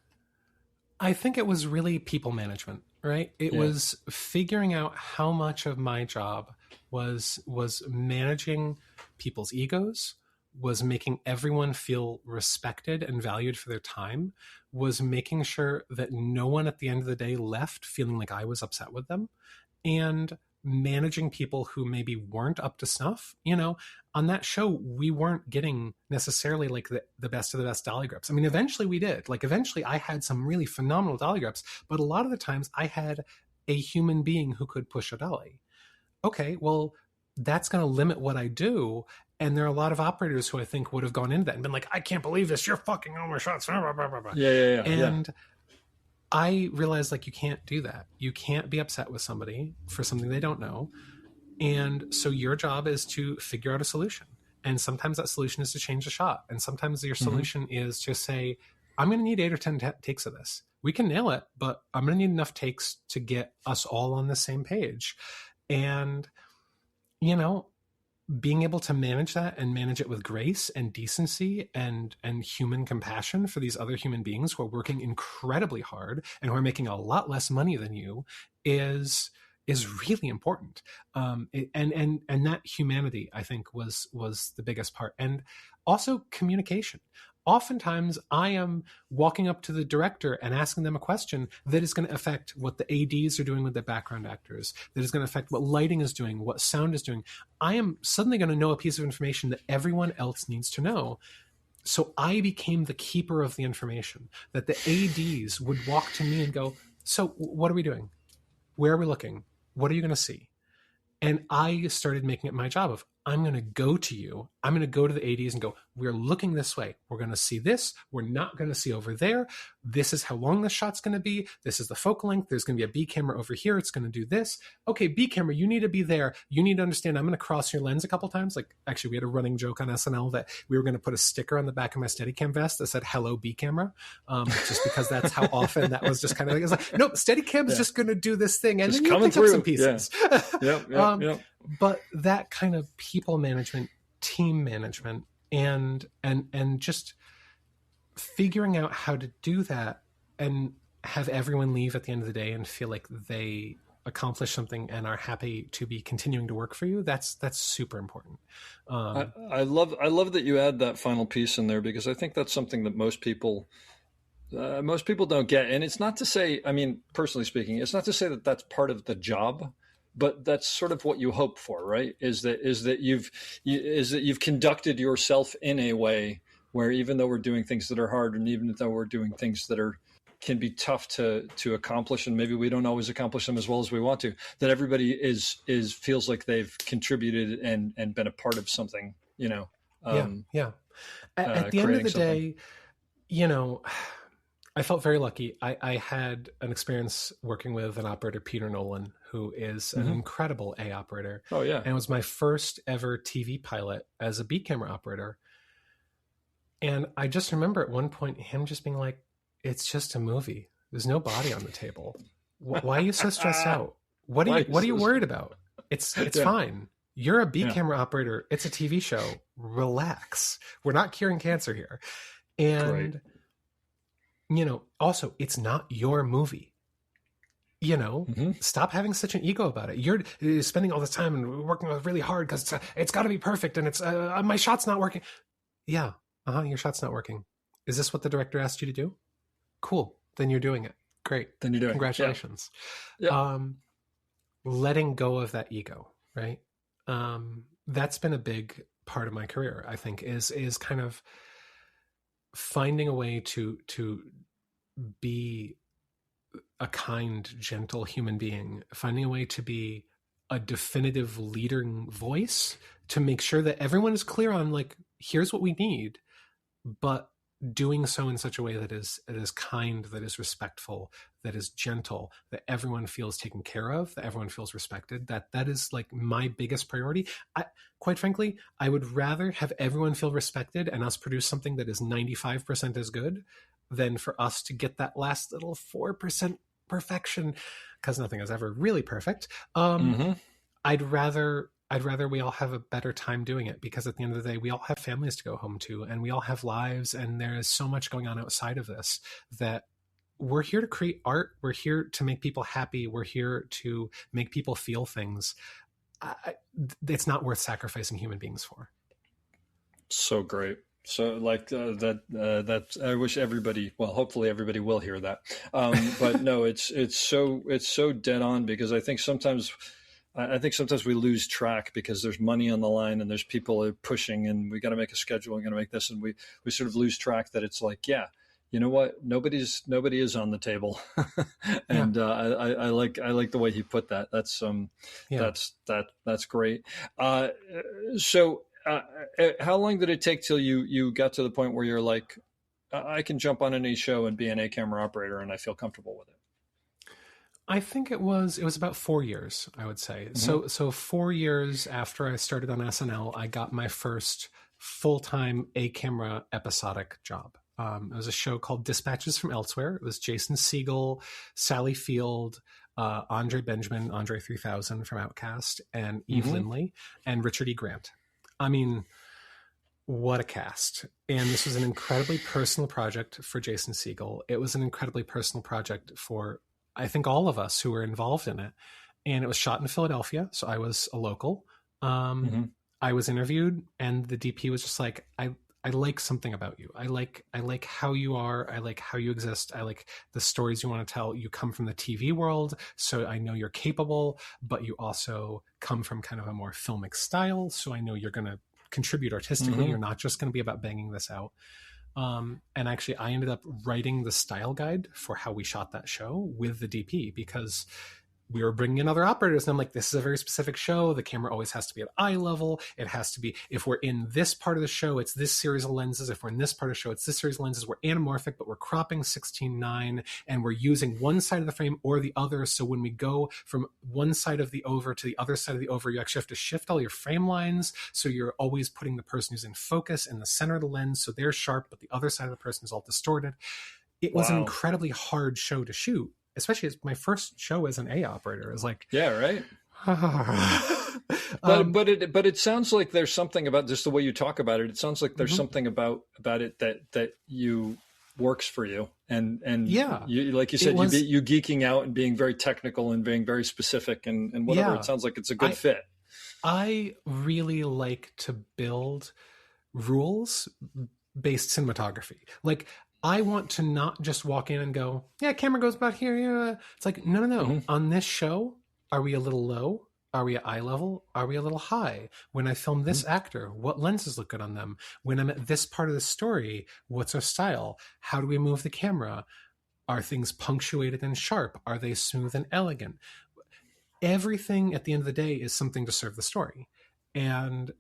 I think it was really people management, right? It was figuring out how much of my job was managing people's egos, was making everyone feel respected and valued for their time, was making sure that no one at the end of the day left feeling like I was upset with them, and managing people who maybe weren't up to snuff. On that show, we weren't getting necessarily like the best of the best dolly grips. I mean, eventually we did. Like, eventually I had some really phenomenal dolly grips, but a lot of the times I had a human being who could push a dolly. Okay, well, that's going to limit what I do. And there are a lot of operators who I think would have gone into that and been like, I can't believe this. You're fucking all my shots. Blah, blah, blah, blah. Yeah. And I realized, like, you can't do that. You can't be upset with somebody for something they don't know. And so your job is to figure out a solution. And sometimes that solution is to change the shot. And sometimes your solution is to say, I'm going to need 8 or 10 takes of this. We can nail it, but I'm going to need enough takes to get us all on the same page. And, being able to manage that and manage it with grace and decency and human compassion for these other human beings who are working incredibly hard and who are making a lot less money than you is really important. And that humanity, I think, was the biggest part. And also communication. Oftentimes I am walking up to the director and asking them a question that is going to affect what the ADs are doing with the background actors, that is going to affect what lighting is doing, what sound is doing. I am suddenly going to know a piece of information that everyone else needs to know. So I became the keeper of the information, that the ADs would walk to me and go, so what are we doing? Where are we looking? What are you going to see? And I started making it my job of, I'm going to go to you. I'm going to go to the ADs and go, we're looking this way. We're going to see this. We're not going to see over there. This is how long the shot's going to be. This is the focal length. There's going to be a B camera over here. It's going to do this. Okay, B camera, you need to be there. You need to understand, I'm going to cross your lens a couple times. Like, actually, we had a running joke on SNL that we were going to put a sticker on the back of my Steadicam vest that said, hello, B camera. Just because that's how often that was just kind of like, it's like, nope, Steadicam's just going to do this thing. And just then you coming pick up through some pieces. Yep. But that kind of people management, team management, and just figuring out how to do that and have everyone leave at the end of the day and feel like they accomplished something and are happy to be continuing to work for you. That's super important. I love that you add that final piece in there, because I think that's something that most people don't get. And it's not to say, I mean, personally speaking, it's not to say that that's part of the job, but that's sort of what you hope for, right? Is that you've conducted yourself in a way where, even though we're doing things that are hard, and even though we're doing things that can be tough to accomplish, and maybe we don't always accomplish them as well as we want to, that everybody feels like they've contributed and been a part of something, At the end of the day, I felt very lucky. I had an experience working with an operator, Peter Nolan, who is an incredible A operator. Oh, yeah. And it was my first ever TV pilot as a B camera operator. And I just remember at one point him just being like, it's just a movie. There's no body on the table. Why are you so stressed out? What are you worried about? It's fine. You're a B camera operator. It's a TV show. Relax. We're not curing cancer here. And, also, it's not your movie. Stop having such an ego about it. You're spending all this time and working really hard because it's got to be perfect and it's my shot's not working. Yeah. Your shot's not working. Is this what the director asked you to do? Cool. Then you're doing it. Great. Then you're doing Congratulations. it. Yeah. Letting go of that ego, right? That's been a big part of my career, I think, is kind of finding a way to be a kind, gentle human being, finding a way to be a definitive leading voice to make sure that everyone is clear on, like, here's what we need, but doing so in such a way that is kind, that is respectful, that is gentle, that everyone feels taken care of, that everyone feels respected. That is like my biggest priority. Quite frankly, I would rather have everyone feel respected and us produce something that is 95% as good than for us to get that last little 4% perfection, because nothing is ever really perfect. I'd rather we all have a better time doing it, because at the end of the day, we all have families to go home to and we all have lives, and there is so much going on outside of this that we're here to create art. We're here to make people happy. We're here to make people feel things. It's not worth sacrificing human beings for. So great. So that I wish everybody, well, hopefully everybody will hear that. But no, it's so dead on, because I think sometimes we lose track because there's money on the line and there's people pushing and we got to make a schedule. We're going to make this. And we sort of lose track that it's like, yeah, you know what? Nobody is on the table. And I like the way he put that. That's great. So how long did it take till you got to the point where you're like, I can jump on any show and be an A camera operator and I feel comfortable with it? I think it was about 4 years, I would say. So 4 years after I started on SNL, I got my first full-time A-camera episodic job. It was a show called Dispatches from Elsewhere. It was Jason Segel, Sally Field, Andre Benjamin, Andre 3000 from Outkast, and Eve Lindley, and Richard E. Grant. I mean, what a cast. And this was an incredibly personal project for Jason Segel. It was an incredibly personal project for, I think, all of us who were involved in it. And it was shot in Philadelphia, so I was a local. I was interviewed, and the DP was just like, I like something about you. I like how you are. I like how you exist. I like the stories you want to tell. You come from the TV world, so I know you're capable, but you also come from kind of a more filmic style, so I know you're going to contribute artistically. You're not just going to be about banging this out. And actually, I ended up writing the style guide for how we shot that show with the DP, because we were bringing in other operators, and I'm like, this is a very specific show. The camera always has to be at eye level. It has to be, if we're in this part of the show, it's this series of lenses. If we're in this part of the show, it's this series of lenses. We're anamorphic, but we're cropping 16:9, and we're using one side of the frame or the other. So when we go from one side of the over to the other side of the over, you actually have to shift all your frame lines. So you're always putting the person who's in focus in the center of the lens, so they're sharp, but the other side of the person is all distorted. It was an incredibly hard show to shoot, especially as my first show as an A operator. It was like, yeah, right. But it sounds like there's something about just the way you talk about it. It sounds like there's something about it that you works for you. And yeah, you, like you said, you geeking out and being very technical and being very specific and whatever. Yeah. It sounds like it's a good fit. I really like to build rules-based cinematography. Like, I want to not just walk in and go, yeah, camera goes about here. Yeah. It's like, no. On this show, are we a little low? Are we at eye level? Are we a little high? When I film this actor, what lenses look good on them? When I'm at this part of the story, what's our style? How do we move the camera? Are things punctuated and sharp? Are they smooth and elegant? Everything at the end of the day is something to serve the story. And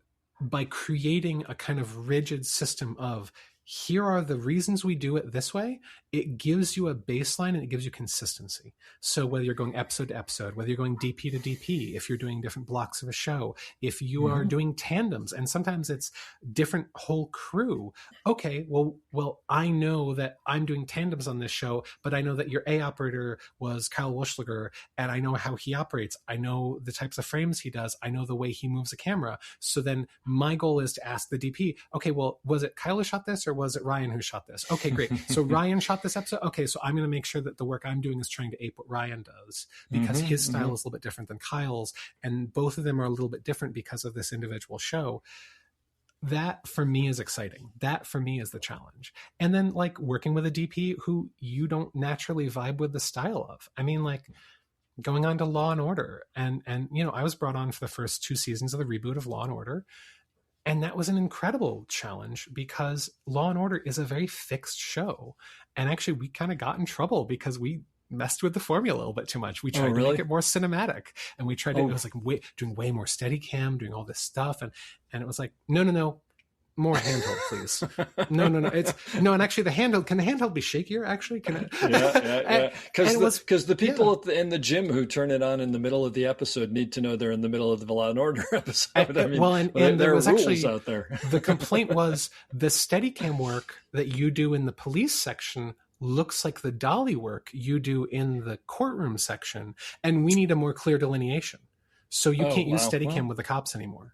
by creating a kind of rigid system of, here are the reasons we do it this way. It gives you a baseline and it gives you consistency. So whether you're going episode to episode, whether you're going DP to DP, if you're doing different blocks of a show, if you are doing tandems, and sometimes it's different whole crew. Okay, well, I know that I'm doing tandems on this show, but I know that your A operator was Kyle Wuschliger, and I know how he operates. I know the types of frames he does. I know the way he moves a camera. So then my goal is to ask the DP, okay, well, was it Kyle who shot this, or was it Ryan who shot this? Okay, great. So Ryan shot this episode. Okay, so I'm going to make sure that the work I'm doing is trying to ape what Ryan does, because his style is a little bit different than Kyle's, and both of them are a little bit different because of this individual show. That for me is exciting. That for me is the challenge. And then like working with a DP who you don't naturally vibe with the style of. I mean, like going on to Law and Order, and you know, I was brought on for the first 2 seasons of the reboot of Law and Order. And that was an incredible challenge because Law and Order is a very fixed show. And actually we kind of got in trouble because we messed with the formula a little bit too much. We tried to make it more cinematic, and we tried to, it was like doing way more steady cam, doing all this stuff. And it was like, no, more handheld, please. No. And actually the handheld, can the handheld be shakier? Actually, can it? Yeah. Because the people in the gym who turn it on in the middle of the episode need to know they're in the middle of the Law and Order episode. I mean, and there was rules out there. The complaint was the Steadicam work that you do in the police section looks like the dolly work you do in the courtroom section, and we need a more clear delineation. So you can't use Steadicam with the cops anymore.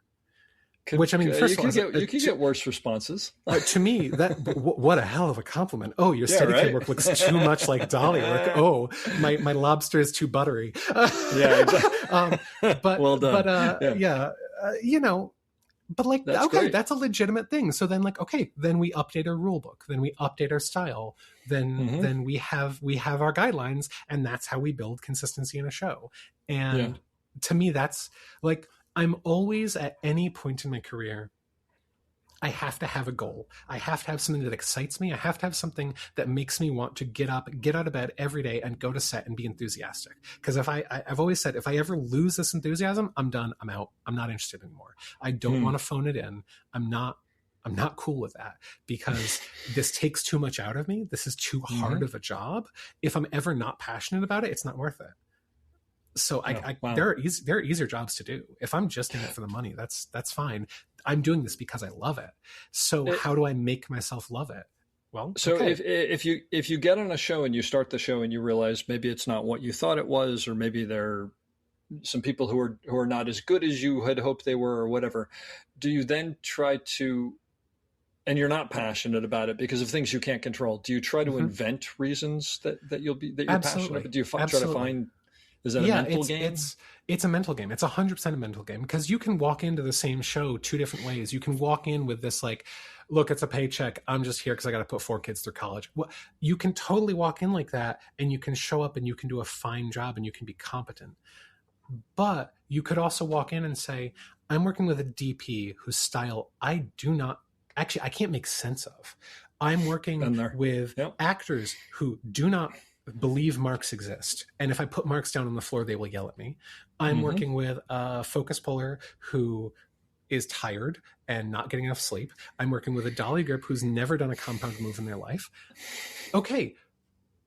Which, I mean, first of all, you can get worse responses. But to me, what a hell of a compliment. Oh, your Steadicam work looks too much like dolly work. Oh, my lobster is too buttery. Yeah, exactly. Well done. You know, but like, that's great. That's a legitimate thing. So then like, okay, then we update our rule book, then we update our style, then we have our guidelines, and that's how we build consistency in a show. And to me, that's like, I'm always at any point in my career, I have to have a goal. I have to have something that excites me. I have to have something that makes me want to get up, get out of bed every day and go to set and be enthusiastic. Because I've always said, if I ever lose this enthusiasm, I'm done. I'm out. I'm not interested anymore. I don't want to phone it in. I'm not cool with that, because this takes too much out of me. This is too hard of a job. If I'm ever not passionate about it, it's not worth it. So there are easier jobs to do. If I'm just in it for the money, that's fine. I'm doing this because I love it. So how do I make myself love it? Well, so if you get on a show and you start the show and you realize maybe it's not what you thought it was, or maybe there are some people who are not as good as you had hoped they were, or whatever, do you then try to, and you're not passionate about it because of things you can't control, do you try to invent reasons that you're passionate about? Do you try to find? Is that a mental game? It's a mental game. It's 100% a mental game, because you can walk into the same show 2 different ways. You can walk in with this like, look, it's a paycheck. I'm just here because I got to put 4 kids through college. Well, you can totally walk in like that, and you can show up and you can do a fine job and you can be competent. But you could also walk in and say, I'm working with a DP whose style I can't make sense of. I'm working with actors who do not believe marks exist, and if I put marks down on the floor, they will yell at me. I'm working with a focus puller who is tired and not getting enough sleep. I'm working with a dolly grip who's never done a compound move in their life. Okay,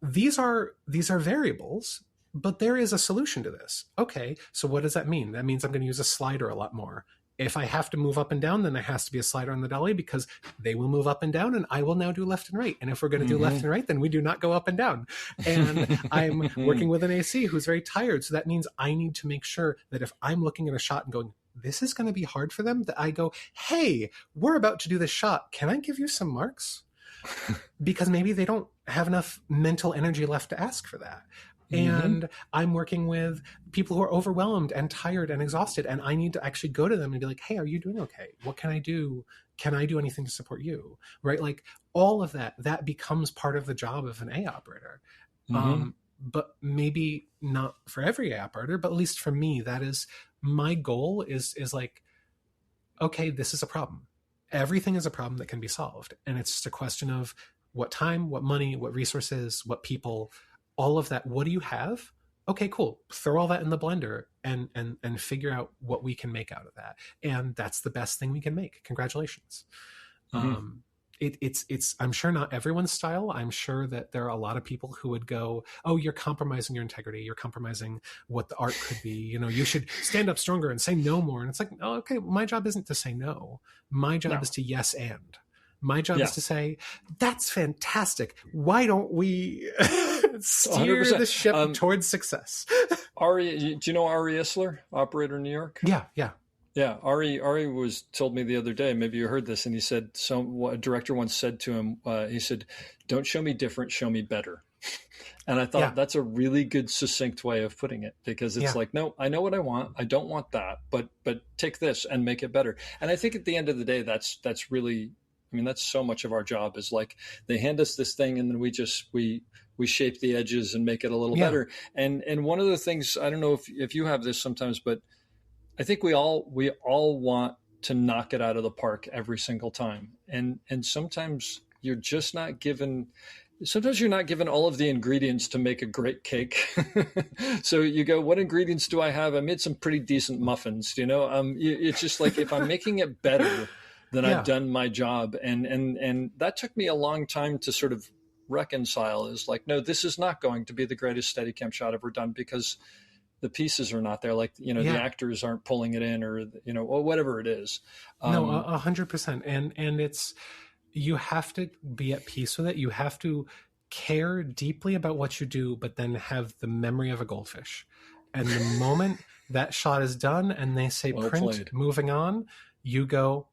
these are variables, but there is a solution to this. Okay, so what does that mean? That means I'm going to use a slider a lot more. If I have to move up and down, then there has to be a slider on the dolly, because they will move up and down, and I will now do left and right. And if we're going to do left and right, then we do not go up and down. And I'm working with an AC who's very tired. So that means I need to make sure that if I'm looking at a shot and going, this is going to be hard for them, that I go, hey, we're about to do this shot. Can I give you some marks? Because maybe they don't have enough mental energy left to ask for that. And I'm working with people who are overwhelmed and tired and exhausted, and I need to actually go to them and be like, hey, are you doing okay? What can I do? Can I do anything to support you? Right? Like all of that becomes part of the job of an A operator. But maybe not for every A operator, but at least for me, that is my goal is like, okay, this is a problem. Everything is a problem that can be solved. And it's just a question of what time, what money, what resources, what people, all of that. What do you have? Okay, cool. Throw all that in the blender and figure out what we can make out of that. And that's the best thing we can make. Congratulations. it's I'm sure not everyone's style. I'm sure that there are a lot of people who would go, oh, you're compromising your integrity, you're compromising what the art could be, you should stand up stronger and say no more. And it's like, oh, okay, my job isn't to say no. My job is to yes and. My job is to say, that's fantastic. Why don't we steer 100%. the ship towards success? Ari, do you know Ari Isler, operator in New York? Yeah. Yeah, Ari told me the other day, maybe you heard this, and he said, a director once said to him, he said, don't show me different, show me better. And I thought that's a really good, succinct way of putting it, because it's like, no, I know what I want. I don't want that, but take this and make it better. And I think at the end of the day, that's really, I mean, that's so much of our job, is like they hand us this thing and then we shape the edges and make it a little better. And one of the things, I don't know if you have this sometimes, but I think we all want to knock it out of the park every single time. And sometimes you're just not given, all of the ingredients to make a great cake. So you go, what ingredients do I have? I made some pretty decent muffins, it's just like, if I'm making it better, then I've done my job. And that took me a long time to sort of reconcile, is like, no, this is not going to be the greatest Steadicam shot ever done, because the pieces are not there. Like, the actors aren't pulling it in, or, or whatever it is. No, 100%. And it's, you have to be at peace with it. You have to care deeply about what you do, but then have the memory of a goldfish. And the moment that shot is done and they say, well print, played. Moving on, you go,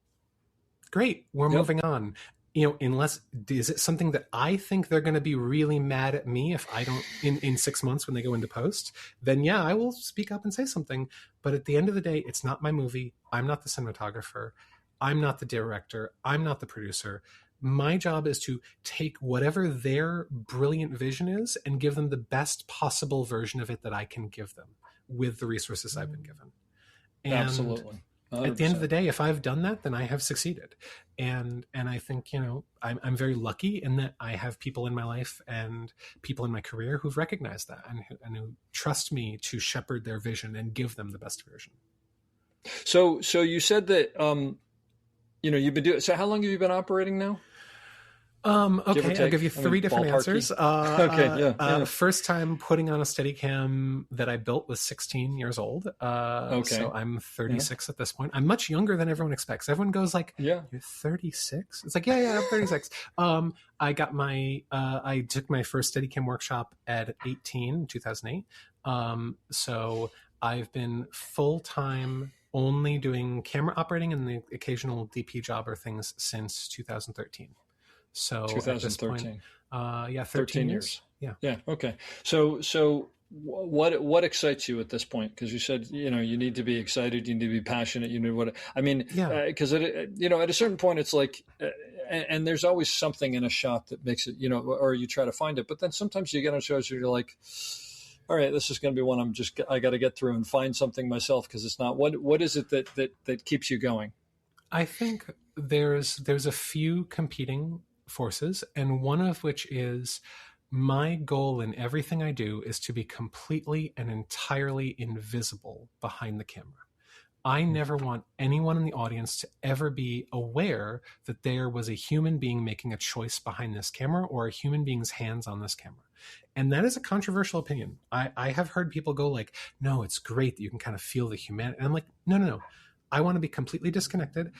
great, we're moving on. Unless, is it something that I think they're going to be really mad at me if I don't, in 6 months when they go into post, then I will speak up and say something. But at the end of the day, it's not my movie. I'm not the cinematographer. I'm not the director. I'm not the producer. My job is to take whatever their brilliant vision is and give them the best possible version of it that I can give them with the resources I've been given. And absolutely. 100%. At the end of the day, if I've done that, then I have succeeded. And I think, I'm very lucky in that I have people in my life and people in my career who've recognized that and who trust me to shepherd their vision and give them the best version. So you said that, you've been doing, so how long have you been operating now? Okay, I'll give you three different answers. Okay, First time putting on a Steadicam that I built was 16 years old. So I'm 36 at this point. I'm much younger than everyone expects. Everyone goes like, you're 36? It's like, yeah, I'm 36. I got I took my first Steadicam workshop at 18 in 2008. So I've been full-time only doing camera operating and the occasional DP job or things since 2013. So 2013. 13 years. Yeah. Okay. So what excites you at this point? Because you said, you need to be excited, you need to be passionate, because at a certain point it's like, and there's always something in a shot that makes it, or you try to find it, but then sometimes you get on shows where you're like, all right, this is going to be one I got to get through and find something myself, because it's not, what is it that keeps you going? I think there's a few competing forces, and one of which is my goal in everything I do is to be completely and entirely invisible behind the camera. I never want anyone in the audience to ever be aware that there was a human being making a choice behind this camera or a human being's hands on this camera. And that is a controversial opinion. I have heard people go like, no, it's great that you can kind of feel the humanity. And I'm like, no. I want to be completely disconnected.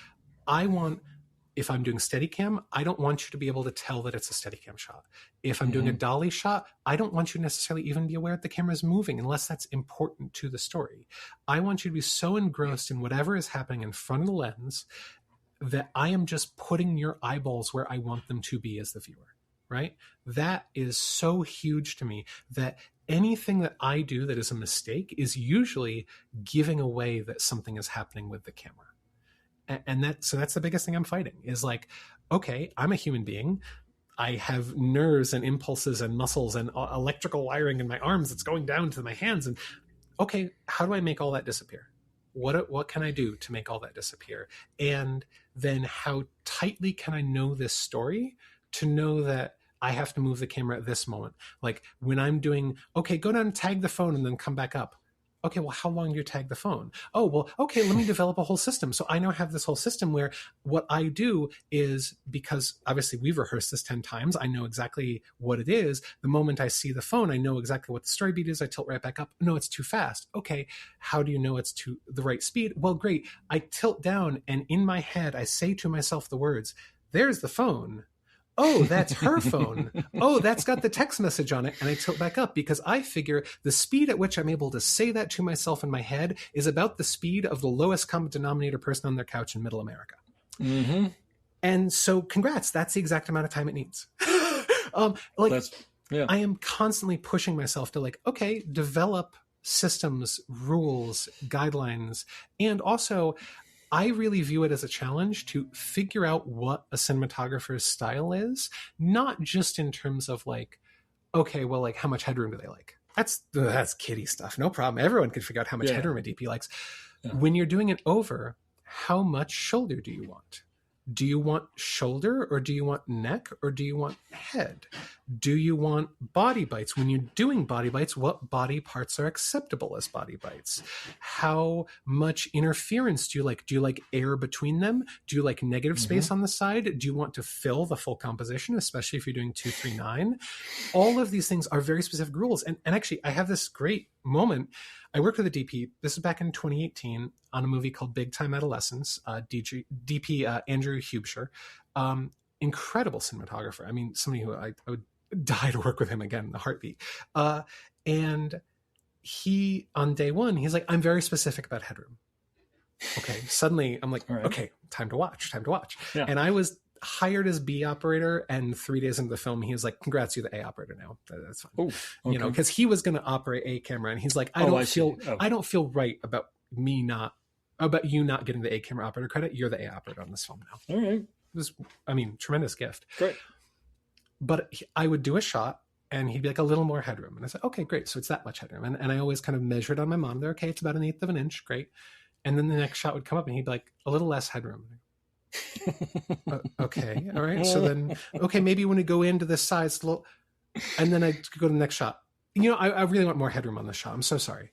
If I'm doing Steadicam, I don't want you to be able to tell that it's a Steadicam shot. If I'm doing a dolly shot, I don't want you to necessarily even be aware that the camera is moving unless that's important to the story. I want you to be so engrossed in whatever is happening in front of the lens that I am just putting your eyeballs where I want them to be as the viewer, right? That is so huge to me that anything that I do that is a mistake is usually giving away that something is happening with the camera. And that's the biggest thing I'm fighting is like, okay, I'm a human being. I have nerves and impulses and muscles and electrical wiring in my arms that's going down to my hands. And okay, how do I make all that disappear? What can I do to make all that disappear? And then how tightly can I know this story to know that I have to move the camera at this moment? Like when I'm doing, okay, go down and tag the phone and then come back up. okay, well, how long do you tag the phone? Oh, well, okay, let me develop a whole system. So I now have this whole system where what I do is, because obviously we've rehearsed this 10 times, I know exactly what it is. The moment I see the phone, I know exactly what the story beat is. I tilt right back up. No, it's too fast. Okay, how do you know it's to the right speed? Well, great. I tilt down, and in my head, I say to myself the words, there's the phone. Oh, that's her phone. Oh, that's got the text message on it. And I tilt back up because I figure the speed at which I'm able to say that to myself in my head is about the speed of the lowest common denominator person on their couch in middle America. Mm-hmm. And so congrats, that's the exact amount of time it needs. I am constantly pushing myself to like, okay, develop systems, rules, guidelines, and also I really view it as a challenge to figure out what a cinematographer's style is, not just in terms of like, okay, well, like how much headroom do they like? That's kiddie stuff. No problem. Everyone can figure out how much headroom a DP likes. Yeah. When you're doing it over, how much shoulder do you want? Do you want shoulder, or do you want neck, or do you want head? Do you want body bites? When you're doing body bites, what body parts are acceptable as body bites? How much interference do you like? Do you like air between them? Do you like negative space on the side? Do you want to fill the full composition, especially if you're doing 2-3-9? All of these things are very specific rules. And actually, I have this great moment. I worked with a DP. This is back in 2018 on a movie called Big Time Adolescence. DP Andrew Hubscher, incredible cinematographer. I mean, somebody who I would die to work with him again in a heartbeat. And he, on day one, he's like, I'm very specific about headroom. Okay, suddenly I'm like, right. Okay, time to watch. Yeah. And I was hired as B operator, and 3 days into the film he was like, congrats, you're the A operator now. That's fine. Ooh, okay. You know, because he was going to operate a camera, and he's like, I don't feel right about you not getting the A camera operator credit. You're the A operator on this film now. All right. It was, tremendous gift. Great. But I would do a shot and he'd be like, a little more headroom, and I said, okay, great, so it's that much headroom. And I always kind of measured on my monitor. Okay, it's about 1/8 of an inch. Great. And then the next shot would come up and he'd be like, a little less headroom. Okay, all right. So then, okay, maybe when we go into this size, and then I go to the next shot. I really want more headroom on the shot. I'm so sorry.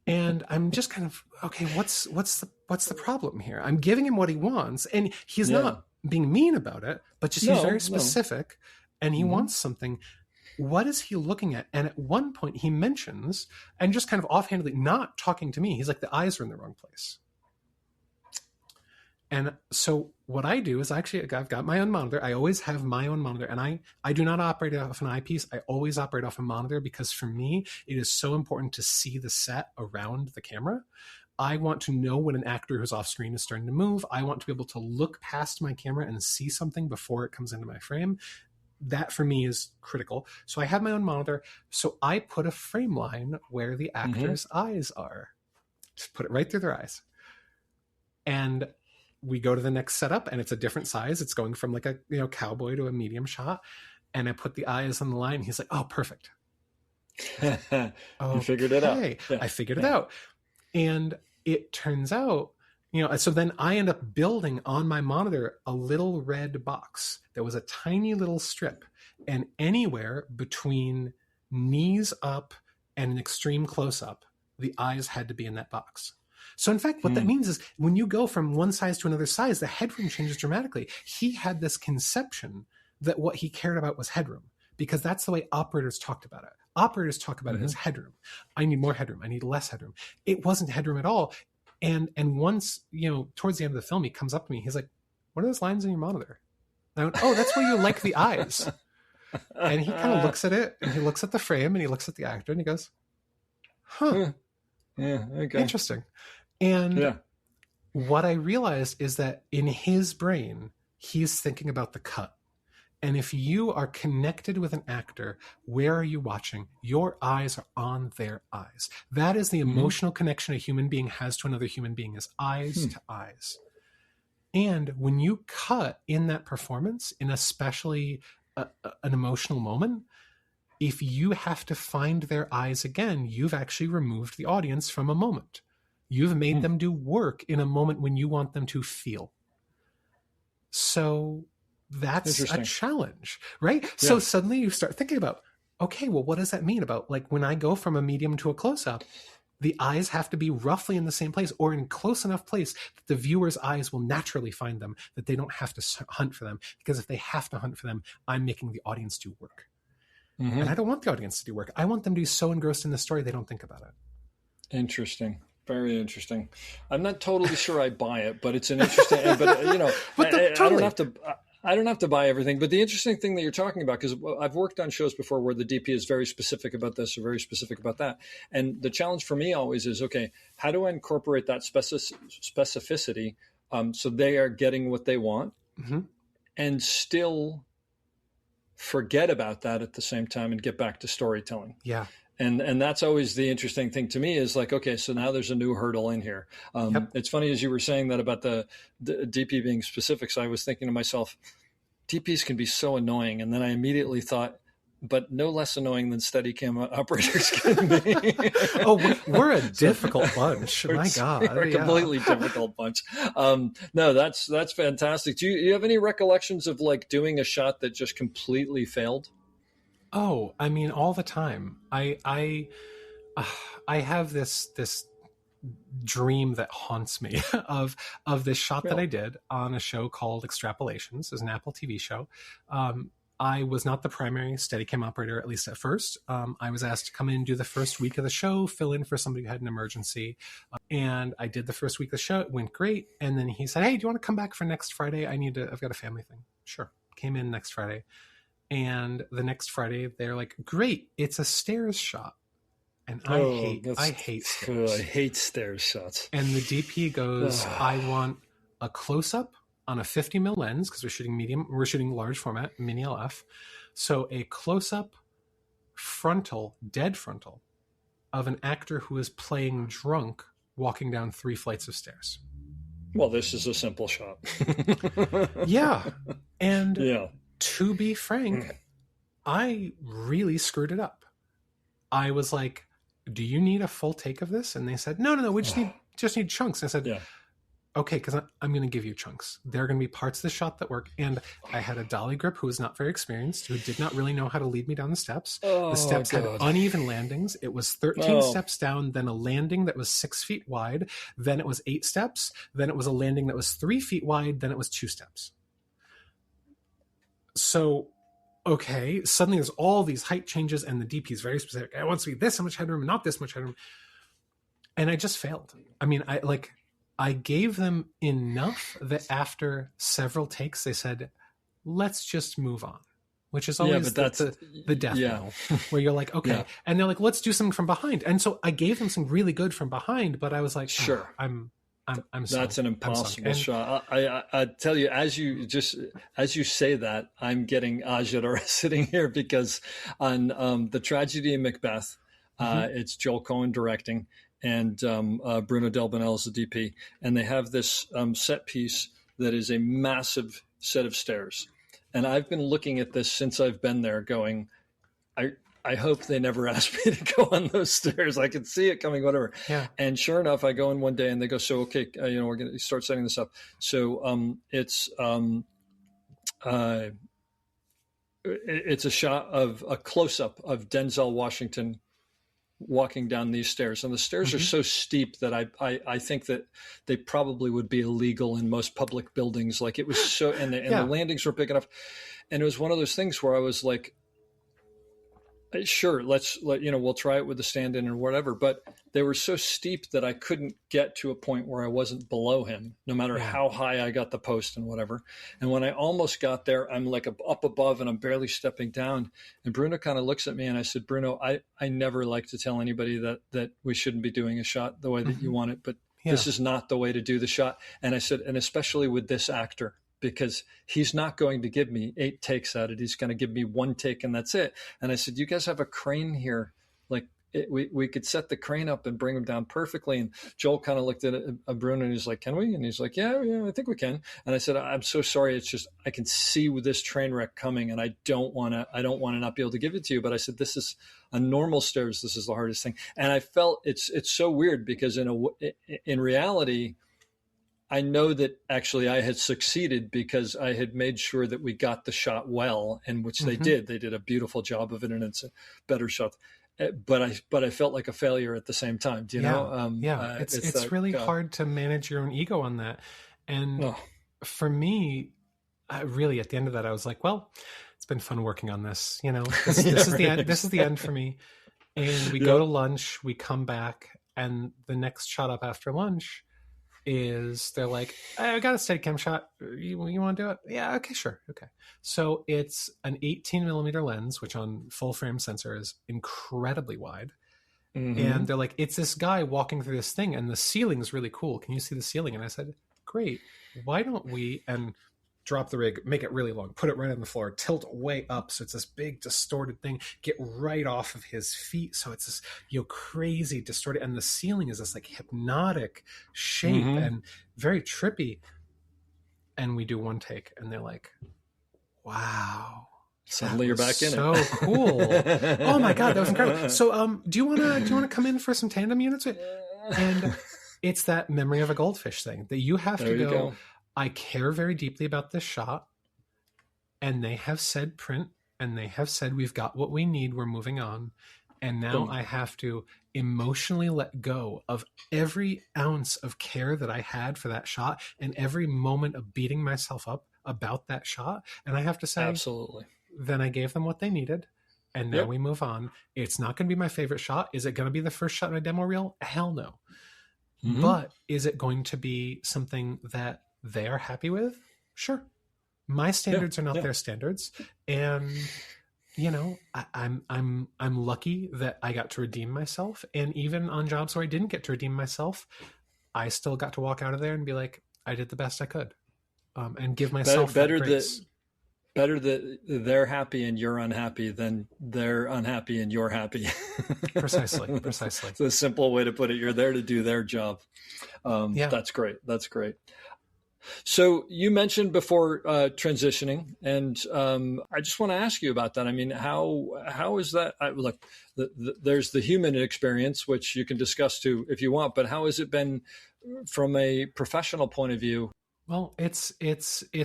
And I'm just kind of, okay, what's the problem here? I'm giving him what he wants, and he's not being mean about it, but just he's very specific, and he wants something. What is he looking at? And at one point he mentions, and just kind of offhandedly, not talking to me, he's like, the eyes are in the wrong place. And so what I do is I've got my own monitor. I always have my own monitor, and I do not operate off an eyepiece. I always operate off a monitor, because for me, it is so important to see the set around the camera. I want to know when an actor who's off screen is starting to move. I want to be able to look past my camera and see something before it comes into my frame. That for me is critical. So I have my own monitor. So I put a frame line where the actor's eyes are. Just put it right through their eyes. And we go to the next setup, and it's a different size. It's going from like a cowboy to a medium shot. And I put the eyes on the line. He's like, oh, perfect. You figured it out. Yeah. I figured it out. And it turns out, so then I end up building on my monitor a little red box. There was a tiny little strip, and anywhere between knees up and an extreme close up, the eyes had to be in that box. So in fact, what that means is when you go from one size to another size, the headroom changes dramatically. He had this conception that what he cared about was headroom, because that's the way operators talked about it. Operators talk about it as headroom. I need more headroom. I need less headroom. It wasn't headroom at all. And once, towards the end of the film, he comes up to me. He's like, what are those lines in your monitor? And I went, oh, that's where you like the eyes. And he kind of looks at it, and he looks at the frame, and he looks at the actor, and he goes, huh. Yeah, okay. Interesting. And what I realized is that in his brain, he's thinking about the cut. And if you are connected with an actor, where are you watching? Your eyes are on their eyes. That is the emotional connection a human being has to another human being, is eyes to eyes. And when you cut in that performance, in especially an emotional moment, if you have to find their eyes again, you've actually removed the audience from a moment. You've made them do work in a moment when you want them to feel. So that's a challenge, right? Yeah. So suddenly you start thinking about, okay, well, what does that mean about like when I go from a medium to a close-up? The eyes have to be roughly in the same place or in close enough place that the viewer's eyes will naturally find them, that they don't have to hunt for them. Because if they have to hunt for them, I'm making the audience do work. Mm-hmm. And I don't want the audience to do work. I want them to be so engrossed in the story they don't think about it. Interesting. Very interesting. I'm not totally sure I buy it, but it's an interesting. But totally. I don't have to buy everything. But the interesting thing that you're talking about, because I've worked on shows before where the DP is very specific about this or very specific about that, and the challenge for me always is, okay, how do I incorporate that specificity so they are getting what they want, and still forget about that at the same time and get back to storytelling. Yeah. And that's always the interesting thing to me is like, okay, so now there's a new hurdle in here. It's funny as you were saying that about the DP being specific. So I was thinking to myself, DPs can be so annoying. And then I immediately thought, but no less annoying than Steadicam operators can be. Oh, we're a difficult bunch. My God. We're a completely difficult bunch. No, that's fantastic. Do you have any recollections of like doing a shot that just completely failed? Oh, I mean, all the time. I have this dream that haunts me of this shot that I did on a show called Extrapolations. It was an Apple TV show. I was not the primary Steadicam operator, at least at first. I was asked to come in and do the first week of the show, fill in for somebody who had an emergency. And I did the first week of the show. It went great. And then he said, hey, do you want to come back for next Friday? I've got a family thing. Sure. Came in next Friday. And the next Friday, they're like, great, it's a stairs shot. And I hate stairs. I hate stairs shots. And the DP goes, I want a close-up on a 50 mil lens, because we're shooting large format, mini LF. So a close-up dead frontal of an actor who is playing drunk walking down 3 flights of stairs. Well, this is a simple shot. Yeah. And to be frank, I really screwed it up. I was like, do you need a full take of this? And they said, no, we just need chunks. And I said, okay, because I'm going to give you chunks. There are going to be parts of the shot that work. And I had a dolly grip who was not very experienced, who did not really know how to lead me down the steps. The steps had uneven landings. It was 13 steps down, then a landing that was 6 feet wide. Then it was 8 steps. Then it was a landing that was 3 feet wide. Then it was 2 steps. So, okay, suddenly there's all these height changes and the DP is very specific. I want to be this much headroom, not this much headroom. And I just failed. I mean, I gave them enough that after several takes, they said, let's just move on, which is always the death knell, where you're like, okay. Yeah. And they're like, let's do something from behind. And so I gave them some really good from behind, but I was like, sure, I'm that's an impossible shot. I tell you, as you say that, I'm getting agita sitting here because on the Tragedy of Macbeth, it's Joel Cohen directing and Bruno Delbonnel is the DP, and they have this set piece that is a massive set of stairs. And I've been looking at this since I've been there, going, I hope they never ask me to go on those stairs. I can see it coming, whatever. Yeah. And sure enough, I go in one day and they go, so, okay, we're going to start setting this up. So it's a shot of a close-up of Denzel Washington walking down these stairs. And the stairs are so steep that I think that they probably would be illegal in most public buildings. Like it was so, and the landings were big enough. And it was one of those things where I was like, sure, we'll try it with the stand-in or whatever. But they were so steep that I couldn't get to a point where I wasn't below him, no matter how high I got the post and whatever. And when I almost got there, I'm like up above and I'm barely stepping down. And Bruno kind of looks at me and I said, Bruno, I never like to tell anybody that we shouldn't be doing a shot the way that you want it, but this is not the way to do the shot. And I said, and especially with this actor, because he's not going to give me 8 takes at it. He's going to give me 1 take and that's it. And I said, you guys have a crane here. Like we could set the crane up and bring him down perfectly. And Joel kind of looked at Bruno and he's like, can we? And he's like, yeah, I think we can. And I said, I'm so sorry. It's just, I can see with this train wreck coming and I don't want to not be able to give it to you. But I said, this is a normal stairs. This is the hardest thing. And I felt it's so weird because in reality, I know that actually I had succeeded because I had made sure that we got the shot well, and which they did. They did a beautiful job of it, and it's a better shot. But I felt like a failure at the same time. Do you know? It's really hard to manage your own ego on that. And for me, really at the end of that, I was like, well, it's been fun working on this. This is the end. This is the end for me. And we go to lunch, we come back, and the next shot up after lunch is they're like, I got a Steadicam shot. You want to do it? Yeah, okay, sure. Okay. So it's an 18 millimeter lens, which on full frame sensor is incredibly wide. And they're like, it's this guy walking through this thing and the ceiling's really cool. Can you see the ceiling? And I said, great. Why don't we, and drop the rig, make it really long, put it right on the floor, tilt way up so it's this big distorted thing, get right off of his feet so it's this crazy distorted, and the ceiling is this like hypnotic shape and very trippy. And we do one take and they're like, wow, suddenly you're back in so it. So cool. Oh my god, that was incredible. So do you want to come in for some tandem units? And it's that memory of a goldfish thing that you have to go, I care very deeply about this shot, and they have said print, and they have said we've got what we need, we're moving on, and now I have to emotionally let go of every ounce of care that I had for that shot and every moment of beating myself up about that shot, and I have to say, absolutely. Then I gave them what they needed, and now we move on. It's not going to be my favorite shot. Is it going to be the first shot in a demo reel? Hell no. But is it going to be something that they are happy with? Sure. My standards are not their standards. And, I'm lucky that I got to redeem myself. And even on jobs where I didn't get to redeem myself, I still got to walk out of there and be like, I did the best I could. And give myself better grace. Better that they're happy and you're unhappy than they're unhappy and you're happy. Precisely. It's a simple way to put it. You're there to do their job. That's great. So you mentioned before transitioning, and I just want to ask you about that. I mean, how is that? Look, there's the human experience, which you can discuss too if you want, but how has it been from a professional point of view? Well, it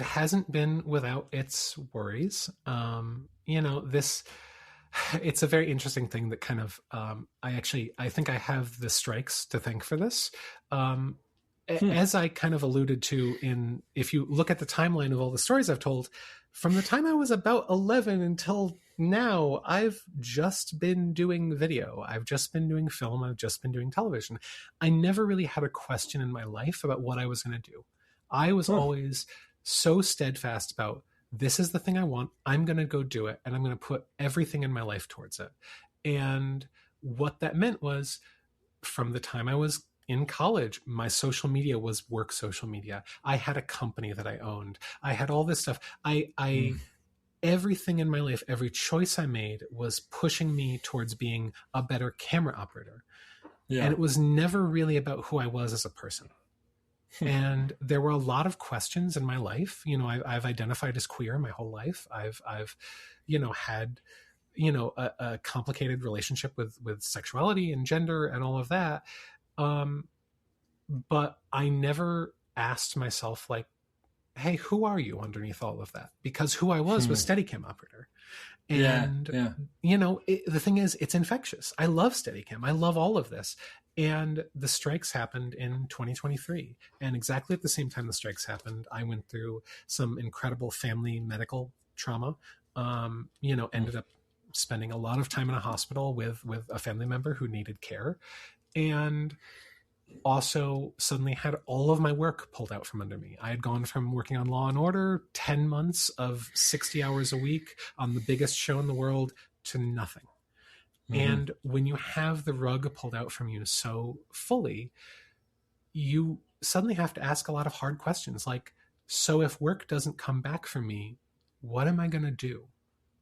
hasn't been without its worries. It's a very interesting thing that kind of, I think I have the strikes to thank for this. As I kind of alluded to if you look at the timeline of all the stories I've told, from the time I was about 11 until now, I've just been doing video. I've just been doing film. I've just been doing television. I never really had a question in my life about what I was going to do. I was always so steadfast about, this is the thing I want. I'm going to go do it. And I'm going to put everything in my life towards it. And what that meant was, from the time I was in college, my social media was work social media. I had a company that I owned. I had all this stuff. Everything in my life, every choice I made was pushing me towards being a better camera operator. Yeah. And it was never really about who I was as a person. And there were a lot of questions in my life. I've identified as queer my whole life. I've had, a complicated relationship with sexuality and gender and all of that. But I never asked myself, like, hey, who are you underneath all of that? Because who I was Steadicam operator. And, the thing is, it's infectious. I love Steadicam. I love all of this. And the strikes happened in 2023. And exactly at the same time the strikes happened, I went through some incredible family medical trauma, ended up spending a lot of time in a hospital with a family member who needed care. And also suddenly had all of my work pulled out from under me. I had gone from working on Law and Order, 10 months of 60 hours a week on the biggest show in the world, to nothing. And when you have the rug pulled out from you so fully, you suddenly have to ask a lot of hard questions. Like, so if work doesn't come back for me, what am I going to do?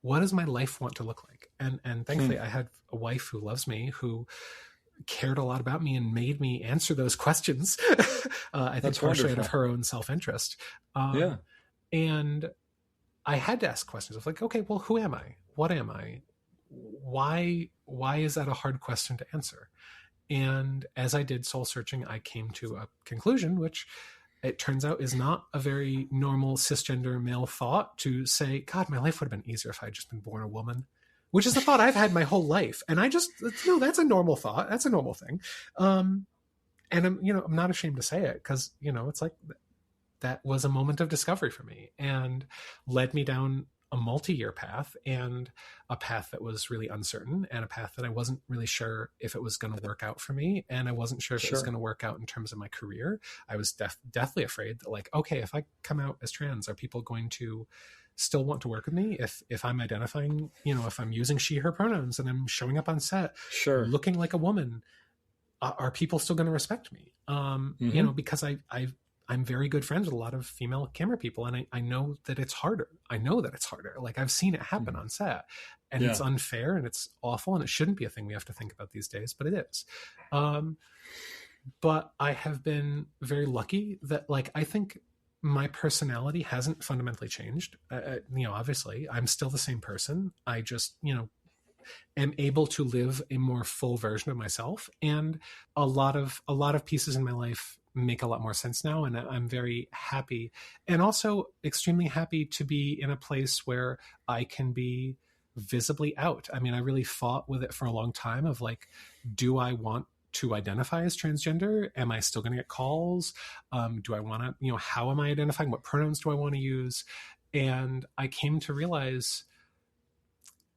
What does my life want to look like? And thankfully I had a wife who loves me, who cared a lot about me and made me answer those questions. I think partially out of her own self-interest. And I had to ask questions of like, okay, well, who am I? What am I? Why is that a hard question to answer? And as I did soul searching, I came to a conclusion, which it turns out is not a very normal cisgender male thought, to say, God, my life would have been easier if I had just been born a woman, which is a thought I've had my whole life. And no, that's a normal thought. That's a normal thing. And I'm not ashamed to say it, because, it's like that was a moment of discovery for me and led me down a multi-year path, and a path that was really uncertain, and a path that I wasn't really sure if it was going to work out for me. And I wasn't sure if it was going to work out in terms of my career. I was deathly afraid that, like, okay, if I come out as trans, are people going to still want to work with me? If I'm identifying, if I'm using she, her pronouns and I'm showing up on set, looking like a woman, are people still going to respect me? Because I'm very good friends with a lot of female camera people, and I know that it's harder. Like, I've seen it happen on set, and it's unfair and it's awful, and it shouldn't be a thing we have to think about these days, but it is. But I have been very lucky that, like, I think my personality hasn't fundamentally changed. Obviously I'm still the same person. I just, am able to live a more full version of myself, and a lot of pieces in my life make a lot more sense now, and I'm very happy, and also extremely happy to be in a place where I can be visibly out. I mean, I really fought with it for a long time of, like, do I want to identify as transgender? Am I still going to get calls? Do I want to, how am I identifying? What pronouns do I want to use? And I came to realize,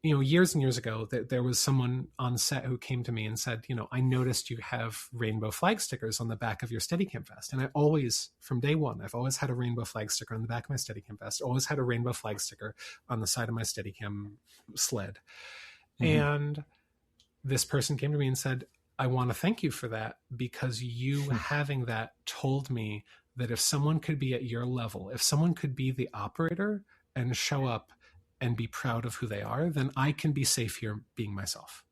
years and years ago, that there was someone on set who came to me and said, I noticed you have rainbow flag stickers on the back of your Steadicam vest. And I always, from day one, I've always had a rainbow flag sticker on the back of my Steadicam vest, always had a rainbow flag sticker on the side of my Steadicam sled. And this person came to me and said, I want to thank you for that, because you having that told me that if someone could be at your level, if someone could be the operator and show up and be proud of who they are, then I can be safe here being myself.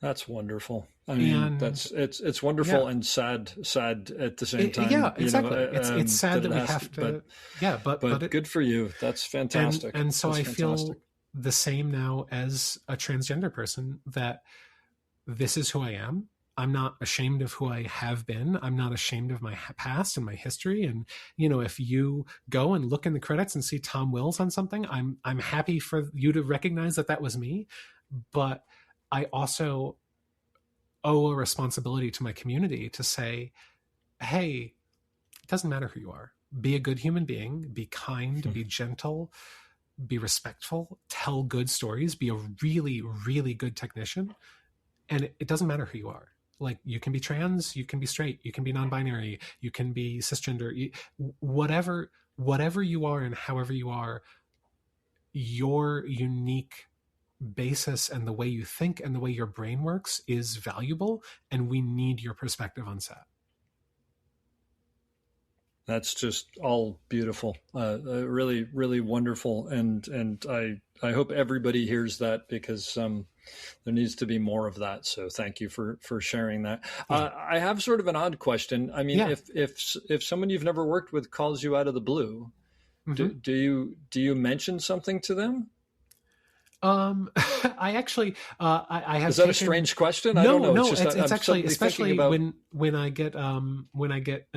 That's wonderful. I mean, it's wonderful and sad at the same time. Yeah, exactly. It's sad that we have to. But good for you. That's fantastic. And so That's I feel the same now as a transgender person, that this is who I am. I'm not ashamed of who I have been. I'm not ashamed of my past and my history. And, if you go and look in the credits and see Tom Wills on something, I'm happy for you to recognize that was me. But I also owe a responsibility to my community to say, hey, it doesn't matter who you are. Be a good human being, be kind, be gentle, be respectful, tell good stories, be a really, really good technician. And it doesn't matter who you are. Like, you can be trans, you can be straight, you can be non-binary, you can be cisgender, whatever you are and however you are, your unique basis and the way you think and the way your brain works is valuable, and we need your perspective on set. That's just all beautiful, really, really wonderful, and I hope everybody hears that, because there needs to be more of that. So thank you for sharing that. I have sort of an odd question. I mean, if someone you've never worked with calls you out of the blue, do you mention something to them? I actually, I have. Is that a strange question? No, I don't know. No, it's, just, it's actually, especially about... when I get an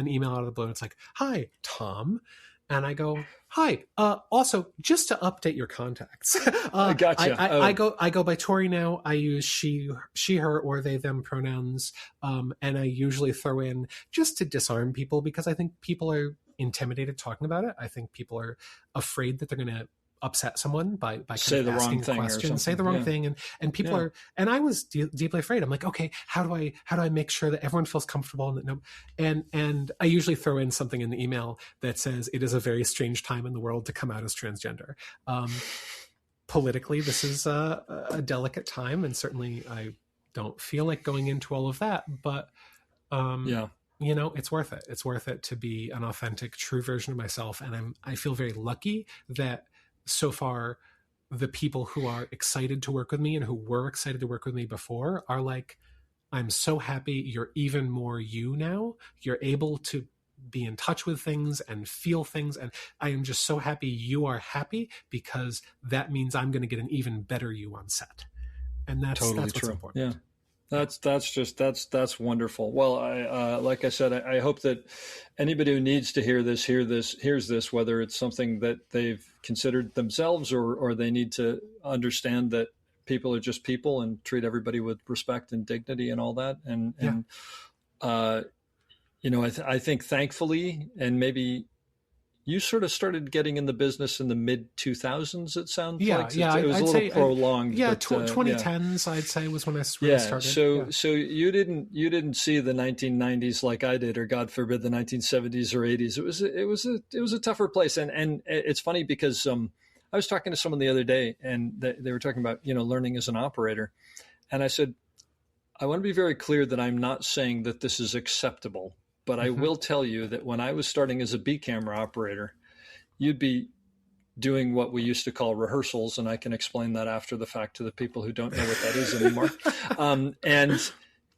email out of the blue, it's like, "Hi, Tom," and I go, "Hi." Also, just to update your contacts, gotcha. I go by Tori now. I use she, her, or they, them pronouns, and I usually throw in, just to disarm people, because I think people are intimidated talking about it. I think people are afraid that they're going to upset someone by say the wrong thing, say the wrong thing, and people are, and I was deeply afraid. I'm like, okay, how do I make sure that everyone feels comfortable, and I usually throw in something in the email that says, it is a very strange time in the world to come out as transgender. Politically, this is a delicate time, and certainly I don't feel like going into all of that, but it's worth it. It's worth it to be an authentic, true version of myself, and I feel very lucky that so far the people who are excited to work with me and who were excited to work with me before are like, I'm so happy you're even more you now. You're able to be in touch with things and feel things. And I am just so happy you are happy, because that means I'm going to get an even better you on set. And that's totally what's true. important. Yeah. That's wonderful. Well, I like I said, I hope that anybody who needs to hears this, whether it's something that they've considered themselves or they need to understand that people are just people and treat everybody with respect and dignity and all that. And I think thankfully, and maybe you sort of started getting in the business in the mid 2000s. It sounds like it was I'd a little prolonged. Yeah, but, 2010s I'd say was when I really started. So you didn't see the 1990s like I did, or God forbid the 1970s or 80s. It was a tougher place, and it's funny because I was talking to someone the other day, and they were talking about learning as an operator, and I said, I want to be very clear that I'm not saying that this is acceptable. But I will tell you that when I was starting as a B camera operator, you'd be doing what we used to call rehearsals, and I can explain that after the fact to the people who don't know what that is anymore. And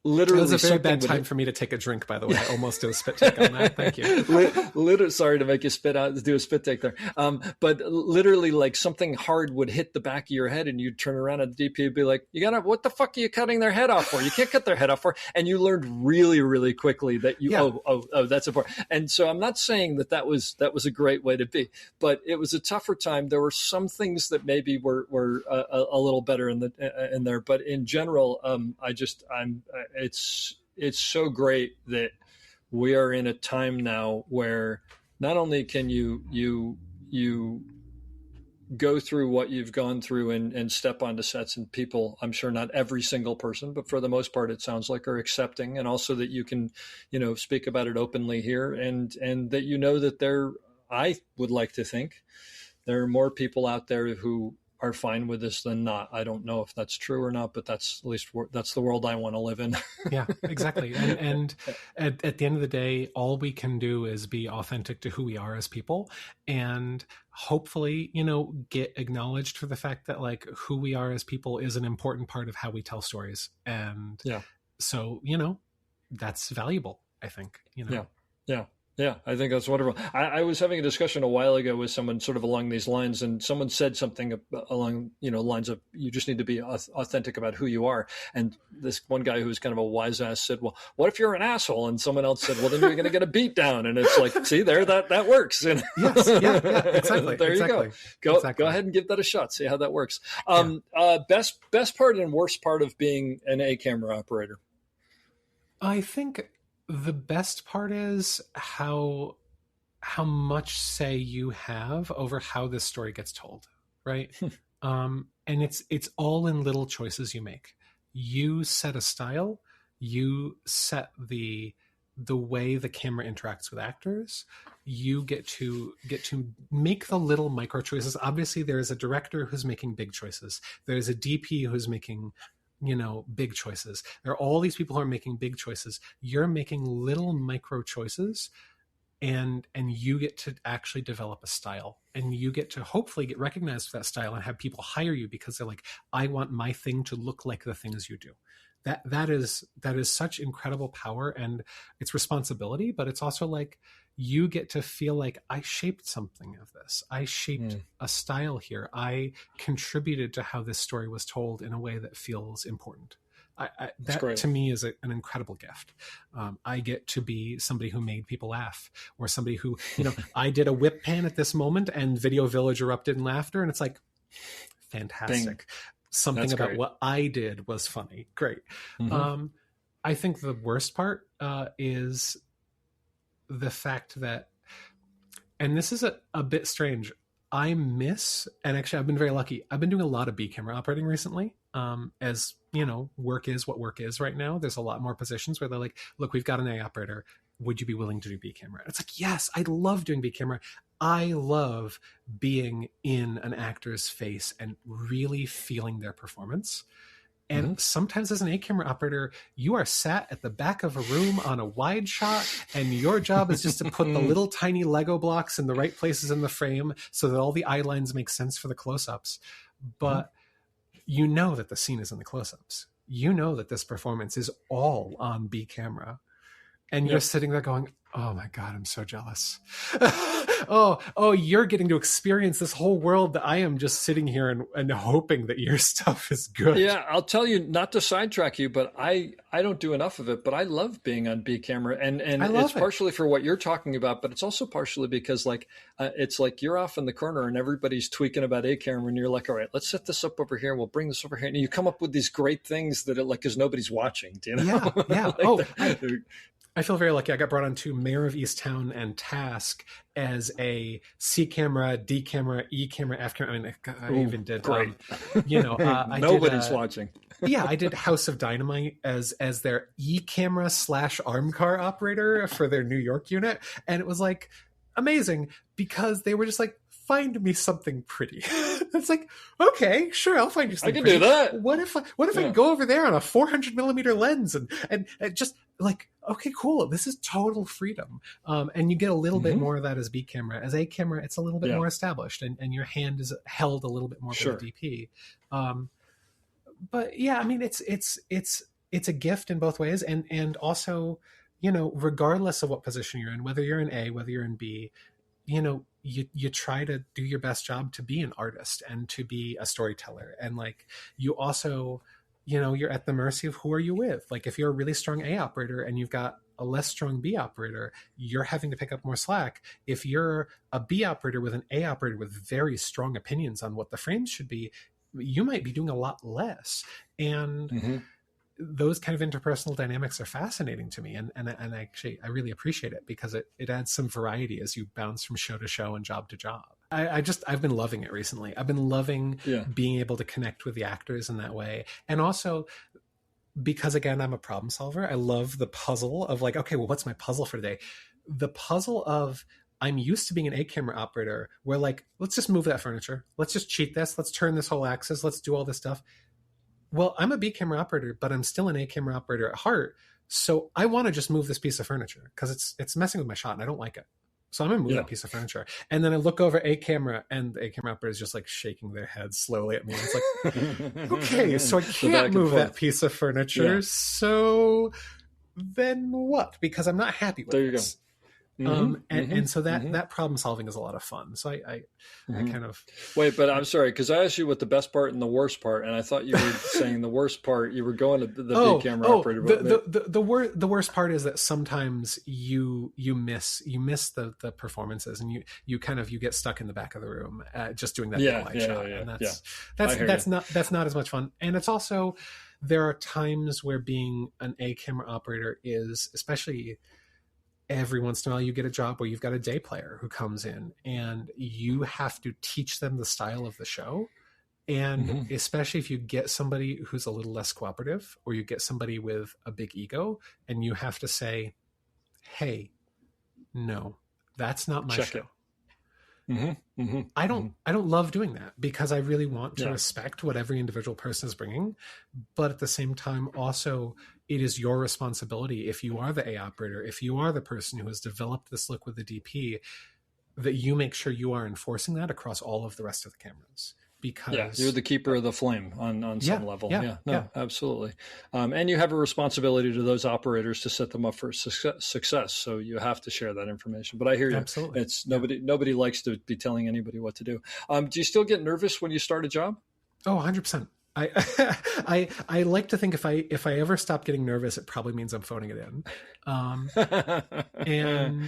literally, it was a very bad time for me to take a drink. By the way, I almost did a spit take on that. Thank you. Sorry to make you do a spit take there. But literally, like something hard would hit the back of your head, and you'd turn around and the DP would be like, what the fuck are you cutting their head off for? You can't cut their head off for. And you learned really, really quickly that that's important. And so I'm not saying that was a great way to be, but it was a tougher time. There were some things that maybe were a little better in there, but in general, it's so great that we are in a time now where not only can you go through what you've gone through and step onto sets, and people, I'm sure not every single person, but for the most part, it sounds like, are accepting, and also that you can, speak about it openly here, and that that I would like to think there are more people out there who are fine with this than not. I don't know if that's true or not, but that's the world I want to live in. Yeah, exactly. And at the end of the day, all we can do is be authentic to who we are as people, and hopefully, get acknowledged for the fact that like who we are as people is an important part of how we tell stories. And so, that's valuable, I think, Yeah, I think that's wonderful. I was having a discussion a while ago with someone sort of along these lines, and someone said something along, lines of, you just need to be authentic about who you are. And this one guy who was kind of a wise ass said, well, what if you're an asshole? And someone else said, well, then you're going to get a beat down. And it's like, see there, that works. Yes, yeah, exactly. There you go. Go ahead and give that a shot. See how that works. Best part and worst part of being an A camera operator. I think the best part is how much say you have over how this story gets told, right? And it's all in little choices you make. You set a style, you set the way the camera interacts with actors. You get to make the little micro choices. Obviously, there is a director who's making big choices. There's a DP who's making big choices. There are all these people who are making big choices. You're making little micro choices, and you get to actually develop a style, and you get to hopefully get recognized for that style and have people hire you because they're like, I want my thing to look like the things you do. That is such incredible power, and it's responsibility, but it's also like you get to feel like I shaped something of this. I shaped a style here. I contributed to how this story was told in a way that feels important. That to me is an incredible gift. I get to be somebody who made people laugh, or somebody who, I did a whip pan at this moment and Video Village erupted in laughter, and it's like, fantastic. Bing. Something That's about great. What I did was funny. Great. Mm-hmm. I think the worst part is the fact that, and this is a bit strange, I miss, and actually I've been very lucky, I've been doing a lot of B camera operating recently, as work is what work is right now. There's a lot more positions where they're like, look, we've got an A operator, would you be willing to do B camera? And it's like, yes, I love doing B camera. I love being in an actor's face and really feeling their performance. And sometimes as an A camera operator, you are sat at the back of a room on a wide shot, and your job is just to put the little tiny Lego blocks in the right places in the frame so that all the eye lines make sense for the close-ups. But you know that the scene is in the close-ups. You know that this performance is all on B camera. And you're sitting there going, Oh my God, I'm so jealous. You're getting to experience this whole world that I am just sitting here and hoping that your stuff is good. Yeah, I'll tell you, not to sidetrack you, but I don't do enough of it, but I love being on B camera, and it's partially for what you're talking about, but it's also partially because it's like you're off in the corner and everybody's tweaking about A camera, and you're like, all right, let's set this up over here, we'll bring this over here, and you come up with these great things that because nobody's watching, do you know? Yeah. I feel very lucky. I got brought on to Mayor of Easttown and Task as a C camera, D camera, E camera, F camera. I mean, I even did, great. Nobody's watching. Yeah, I did House of Dynamite as their E camera / arm car operator for their New York unit. And it was like amazing because they were just like, find me something pretty. It's like, okay, sure, I'll find you something. I can pretty. do that. What if I can go over there on a 400 millimeter lens and just like, okay, cool. This is total freedom. And you get a little bit more of that as B camera. As A camera, it's a little bit more established, and your hand is held a little bit more by the DP. But yeah, I mean, it's a gift in both ways, and also, regardless of what position you're in, whether you're in A, whether you're in B, you try to do your best job to be an artist and to be a storyteller. And like, you also, you're at the mercy of who are you with. Like if you're a really strong A operator and you've got a less strong B operator, you're having to pick up more slack. If you're a B operator with an A operator with very strong opinions on what the frames should be, you might be doing a lot less. And those kind of interpersonal dynamics are fascinating to me, and actually I really appreciate it because it adds some variety as you bounce from show to show and job to job. I've been loving it recently. I've been loving being able to connect with the actors in that way, and also because again I'm a problem solver. I love the puzzle of like, okay, well, what's my puzzle for today? The puzzle of I'm used to being an A camera operator where like, let's just move that furniture, let's just cheat this, let's turn this whole axis, let's do all this stuff. Well, I'm a B camera operator, but I'm still an A camera operator at heart. So I want to just move this piece of furniture because it's messing with my shot and I don't like it. So I'm going to move that piece of furniture. And then I look over A camera and the A camera operator is just like shaking their head slowly at me. And it's like, okay, so I can't move that piece of furniture. Yeah. So then what? Because I'm not happy with this. And so that problem solving is a lot of fun. So I kind of wait, but I'm sorry because I asked you what the best part and the worst part, and I thought you were saying the worst part. You were going to the B camera operator. The worst part is that sometimes you miss the performances, and you get stuck in the back of the room just doing that shot, and that's not as much fun. And it's also there are times where being an A camera operator is especially. Every once in a while you get a job where you've got a day player who comes in and you have to teach them the style of the show. And especially if you get somebody who's a little less cooperative or you get somebody with a big ego and you have to say, hey, no, that's not my show. I don't love doing that because I really want to respect what every individual person is bringing. But at the same time, also, it is your responsibility if you are the A operator, if you are the person who has developed this look with the DP, that you make sure you are enforcing that across all of the rest of the cameras. Because you're the keeper of the flame on some level. Absolutely. And you have a responsibility to those operators to set them up for success. So you have to share that information. But I hear you. Absolutely. It's nobody likes to be telling anybody what to do. Do you still get nervous when you start a job? Oh, 100%. I like to think if I ever stop getting nervous, it probably means I'm phoning it in. And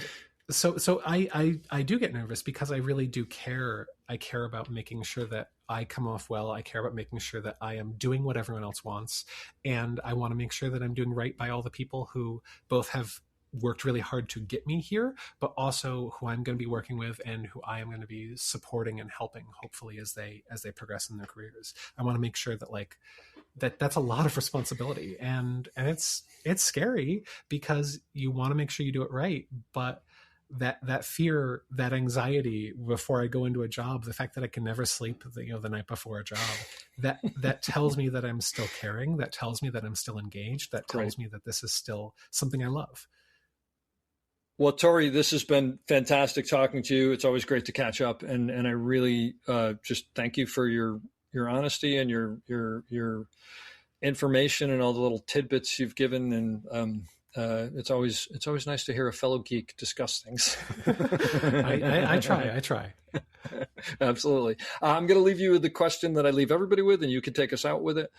so I do get nervous because I really do care. I care about making sure that I come off well. I care about making sure that I am doing what everyone else wants. And I want to make sure that I'm doing right by all the people who both have worked really hard to get me here, but also who I'm going to be working with and who I am going to be supporting and helping, hopefully, as they progress in their careers. I want to make sure that that's a lot of responsibility. And it's scary because you want to make sure you do it right. But that fear, that anxiety before I go into a job, the fact that I can never sleep the night before a job, that tells me that I'm still caring, that tells me that I'm still engaged, that tells me that this is still something I love. Well, Tori, this has been fantastic talking to you. It's always great to catch up, and I really just thank you for your honesty and your information and all the little tidbits you've given, and It's always nice to hear a fellow geek discuss things. I try. Absolutely. I'm going to leave you with the question that I leave everybody with, and you can take us out with it.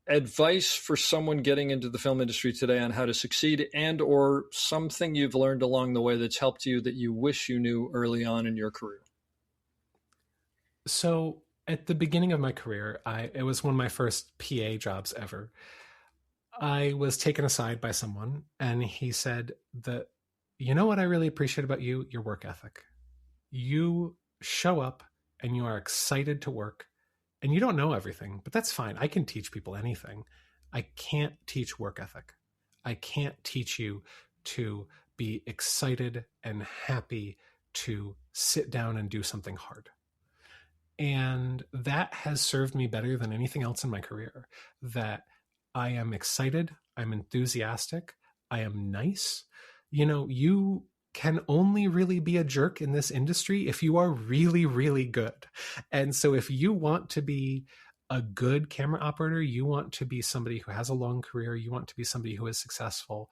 Advice for someone getting into the film industry today on how to succeed, and or something you've learned along the way that's helped you that you wish you knew early on in your career. So at the beginning of my career, it was one of my first PA jobs ever. I was taken aside by someone, and he said that, you know what I really appreciate about you? Your work ethic. You show up and you are excited to work, and you don't know everything, but that's fine. I can teach people anything. I can't teach work ethic. I can't teach you to be excited and happy to sit down and do something hard. And that has served me better than anything else in my career, that I am excited, I'm enthusiastic, I am nice. You know, you can only really be a jerk in this industry if you are really, really good. And so if you want to be a good camera operator, you want to be somebody who has a long career, you want to be somebody who is successful,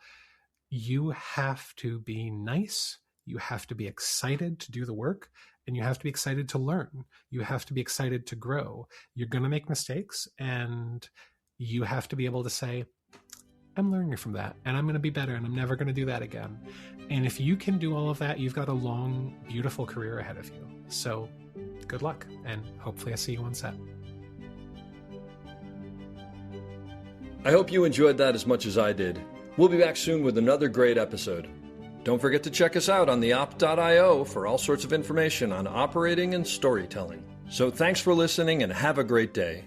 you have to be nice, you have to be excited to do the work, and you have to be excited to learn. You have to be excited to grow. You're going to make mistakes, and you have to be able to say, I'm learning from that, and I'm going to be better, and I'm never going to do that again. And if you can do all of that, you've got a long, beautiful career ahead of you. So good luck, and hopefully I see you on set. I hope you enjoyed that as much as I did. We'll be back soon with another great episode. Don't forget to check us out on theop.io for all sorts of information on operating and storytelling. So thanks for listening, and have a great day.